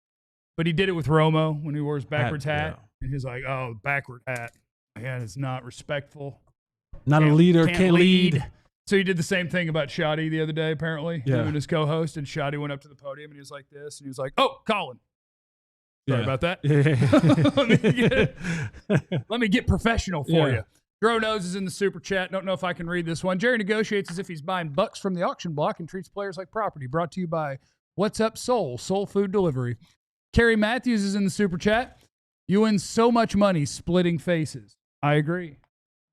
But he did it with Romo when he wore his backwards hat. And he's like, oh, backward hat. Man, it's not respectful. Not a leader, can't lead. So he did the same thing about Shoddy the other day, apparently, him and his co-host. And Shoddy went up to the podium, and he was like this. And he was like, oh, Colin. Sorry about that. Let me get professional for you. Grow Nose is in the super chat. Don't know if I can read this one. Jerry negotiates as if he's buying bucks from the auction block and treats players like property. Brought to you by What's Up Soul Food Delivery. Carrie Matthews is in the super chat. You win so much money splitting faces. I agree.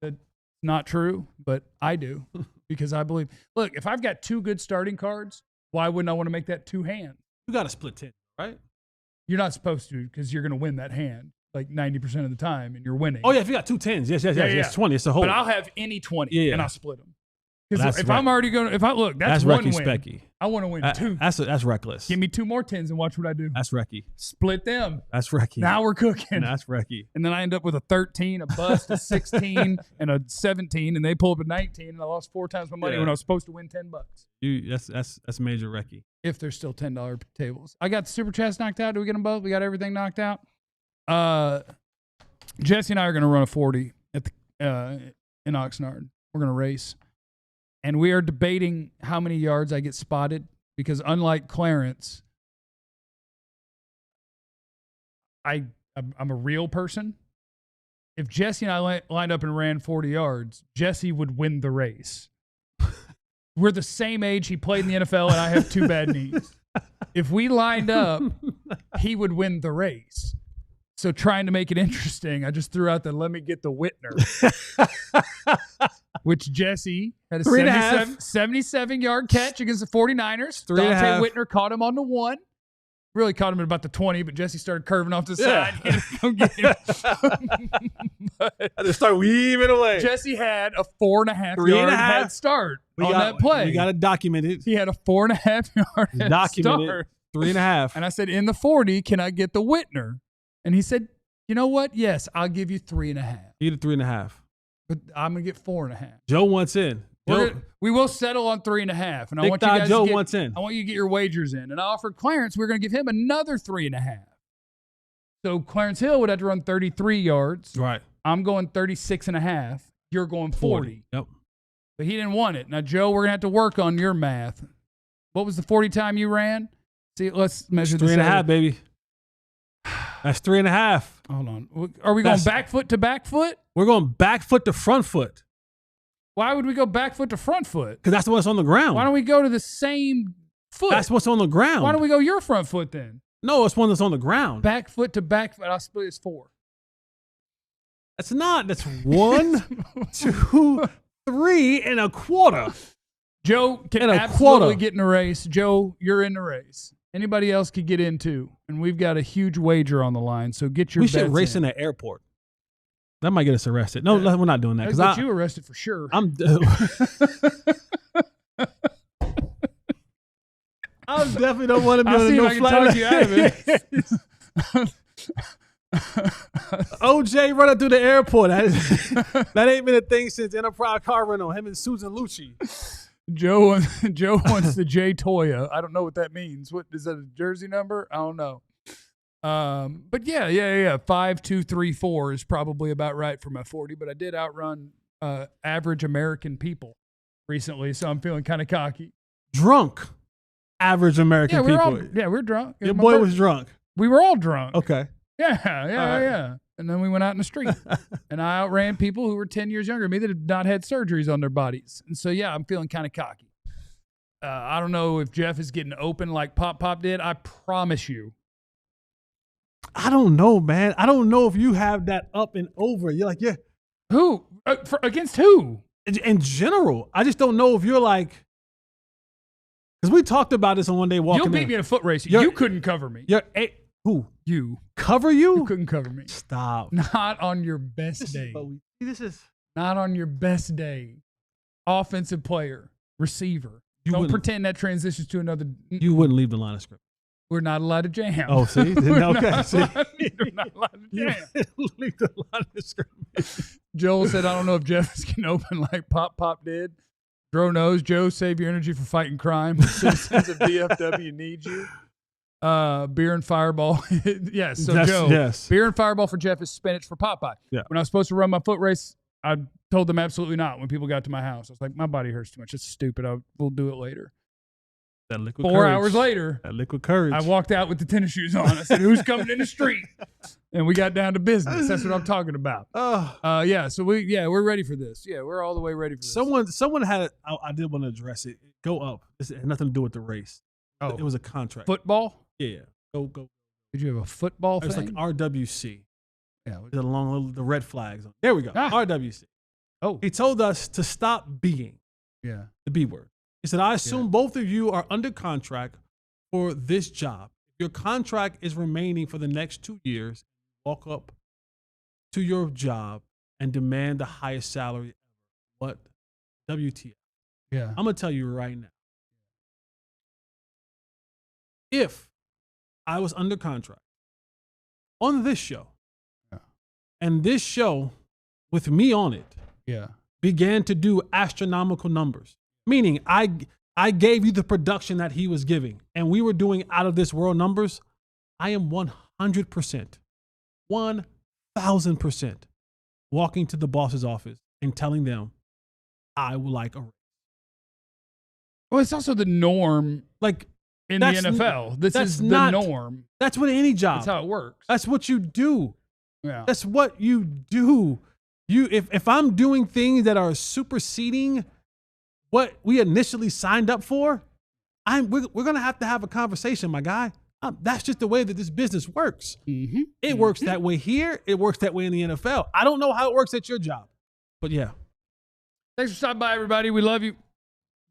That's not true, but I do because I believe. Look, if I've got 2 good starting cards, why wouldn't I want to make that 2 hands? You got to split 10, right? You're not supposed to because you're going to win that hand like 90% of the time and you're winning. Oh, yeah, if you got 2 10s. Yes, 20. It's a whole. But I'll have any 20 and I'll split them. Because if I'm already going to, that's one win. Specky. I want to win 2. That's reckless. Give me 2 more 10s and watch what I do. That's Recky. Split them. That's Recky. Now we're cooking. That's Recky. And then I end up with a 13, a bust, a 16, and a 17, and they pull up a 19, and I lost 4 times my money when I was supposed to win $10. That's major Recky. If there's still $10 tables. I got the super chats knocked out. Do we get them both? We got everything knocked out. Jesse and I are going to run a 40 at in Oxnard. We're going to race. and we are debating how many yards I get spotted because unlike Clarence, I'm a real person. If Jesse and I lined up and ran 40 yards, Jesse would win the race. We're the same age. He played in the NFL, and I have 2 bad knees. If we lined up, he would win the race. So trying to make it interesting, I just threw out the let me get the Whitner, which Jesse had a 77-yard catch against the 49ers. Dante Whitner caught him on the 1. Really caught him at about the 20, but Jesse started curving off the side. He had to come get him. I just start weaving away. Jesse had a 4.5-yard head start on that play. We got to document it. He had a 4.5-yard head start. 3.5. And I said, in the 40, can I get the Whitner? And he said, you know what? Yes, I'll give you 3.5. You get 3.5. But I'm going to get 4.5. Joe wants in. We will settle on 3.5. And I want you guys Joe wants in. I want you to get your wagers in. And I offered Clarence, we're going to give him another 3.5. So Clarence Hill would have to run 33 yards. Right. I'm going 36.5. You're going 40. Yep. But he didn't want it. Now, Joe, we're going to have to work on your math. What was the 40 time you ran? See, let's measure this. 3.5, baby. That's 3.5. Hold on. Are we going back foot to back foot? We're going back foot to front foot. Why would we go back foot to front foot? Because that's what's on the ground. Why don't we go to the same foot? That's what's on the ground. Why don't we go your front foot then? No, it's one that's on the ground. Back foot to back foot. I'll split it as 4. That's not. That's 1, 2, 3.25. Joe can absolutely get in the race. Joe, you're in the race. Anybody else could get in too. And we've got a huge wager on the line. So get your bets in. We should race in the airport. That might get us arrested. No, we're not doing that. I'll get you arrested for sure. I definitely don't want to be on no flight. I'll see if I can talk you out of it. OJ running through the airport. That ain't been a thing since Enterprise car rental. Him and Susan Lucci. Joe wants the J Toya. I don't know what that means. What is that, a jersey number? I don't know. But yeah. 5, 2, 3, 4 is probably about right for my 40. But I did outrun average American people recently, so I'm feeling kind of cocky. Drunk, average American people. We're drunk. Your boy was drunk. We were all drunk. Okay. Yeah. And then we went out in the street, and I outran people who were 10 years younger than me that have not had surgeries on their bodies. And so, yeah, I'm feeling kind of cocky. I don't know if Jeff is getting open like Pop did. I promise you. I don't know, man. I don't know if you have that up and over. You're like, yeah. Who? Against who? In general. I just don't know if you're like, because we talked about this on one day walking. You'll beat me in a foot race. You couldn't cover me. Who? You. Cover you? You couldn't cover me. Stop. Not on your best day. This is not on your best day. Offensive player, receiver. Don't pretend that transitions to another. You wouldn't leave the line of scrimmage. We're not allowed to jam. Oh, see? Okay. We're not allowed to jam. Leave the line of scrimmage. Joel said, I don't know if Jeff is getting open like Pop did. Dro knows. Joe, save your energy for fighting crime. The citizens of DFW need you. Beer and Fireball. Yes. So Joe, yes. Beer and Fireball for Jeff is spinach for Popeye. Yeah. When I was supposed to run my foot race, I told them absolutely not. When people got to my house, I was like, my body hurts too much. It's stupid. We'll do it later. That liquid 4 courage. hours later, that liquid courage. I walked out with the tennis shoes on. I said, who's coming in the street? And we got down to business. That's what I'm talking about. Yeah. So we're ready for this. Yeah, we're all the way ready for this. Someone had. I did want to address it. Go up. It had nothing to do with the race. Oh, it was a contract. Football. Yeah. Go. Did you have a football thing? It's like RWC. Yeah. The red flags. There we go. RWC. Oh. He told us to stop being. Yeah. The B word. He said, I assume both of you are under contract for this job. Your contract is remaining for the next 2 years. Walk up to your job and demand the highest salary ever. What? WTF. Yeah. I'm going to tell you right now. If I was under contract on this show, and this show with me on it began to do astronomical numbers, meaning I gave you the production that he was giving, and we were doing out of this world numbers, I am 100%, 1,000% walking to the boss's office and telling them I would like a raise. Well, it's also the norm Like in the NFL. This is the norm. That's what any job. That's how it works. That's what you do. Yeah. That's what you do. If I'm doing things that are superseding what we initially signed up for, we're gonna have to have a conversation, my guy. That's just the way that this business works. Mm-hmm. It works that way here. It works that way in the NFL. I don't know how it works at your job, but yeah. Thanks for stopping by, everybody. We love you.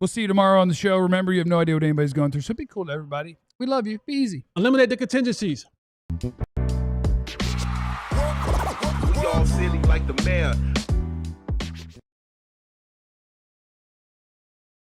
We'll see you tomorrow on the show. Remember, you have no idea what anybody's going through, so be cool to everybody. We love you. Be easy. Eliminate the contingencies. We all silly like the mayor.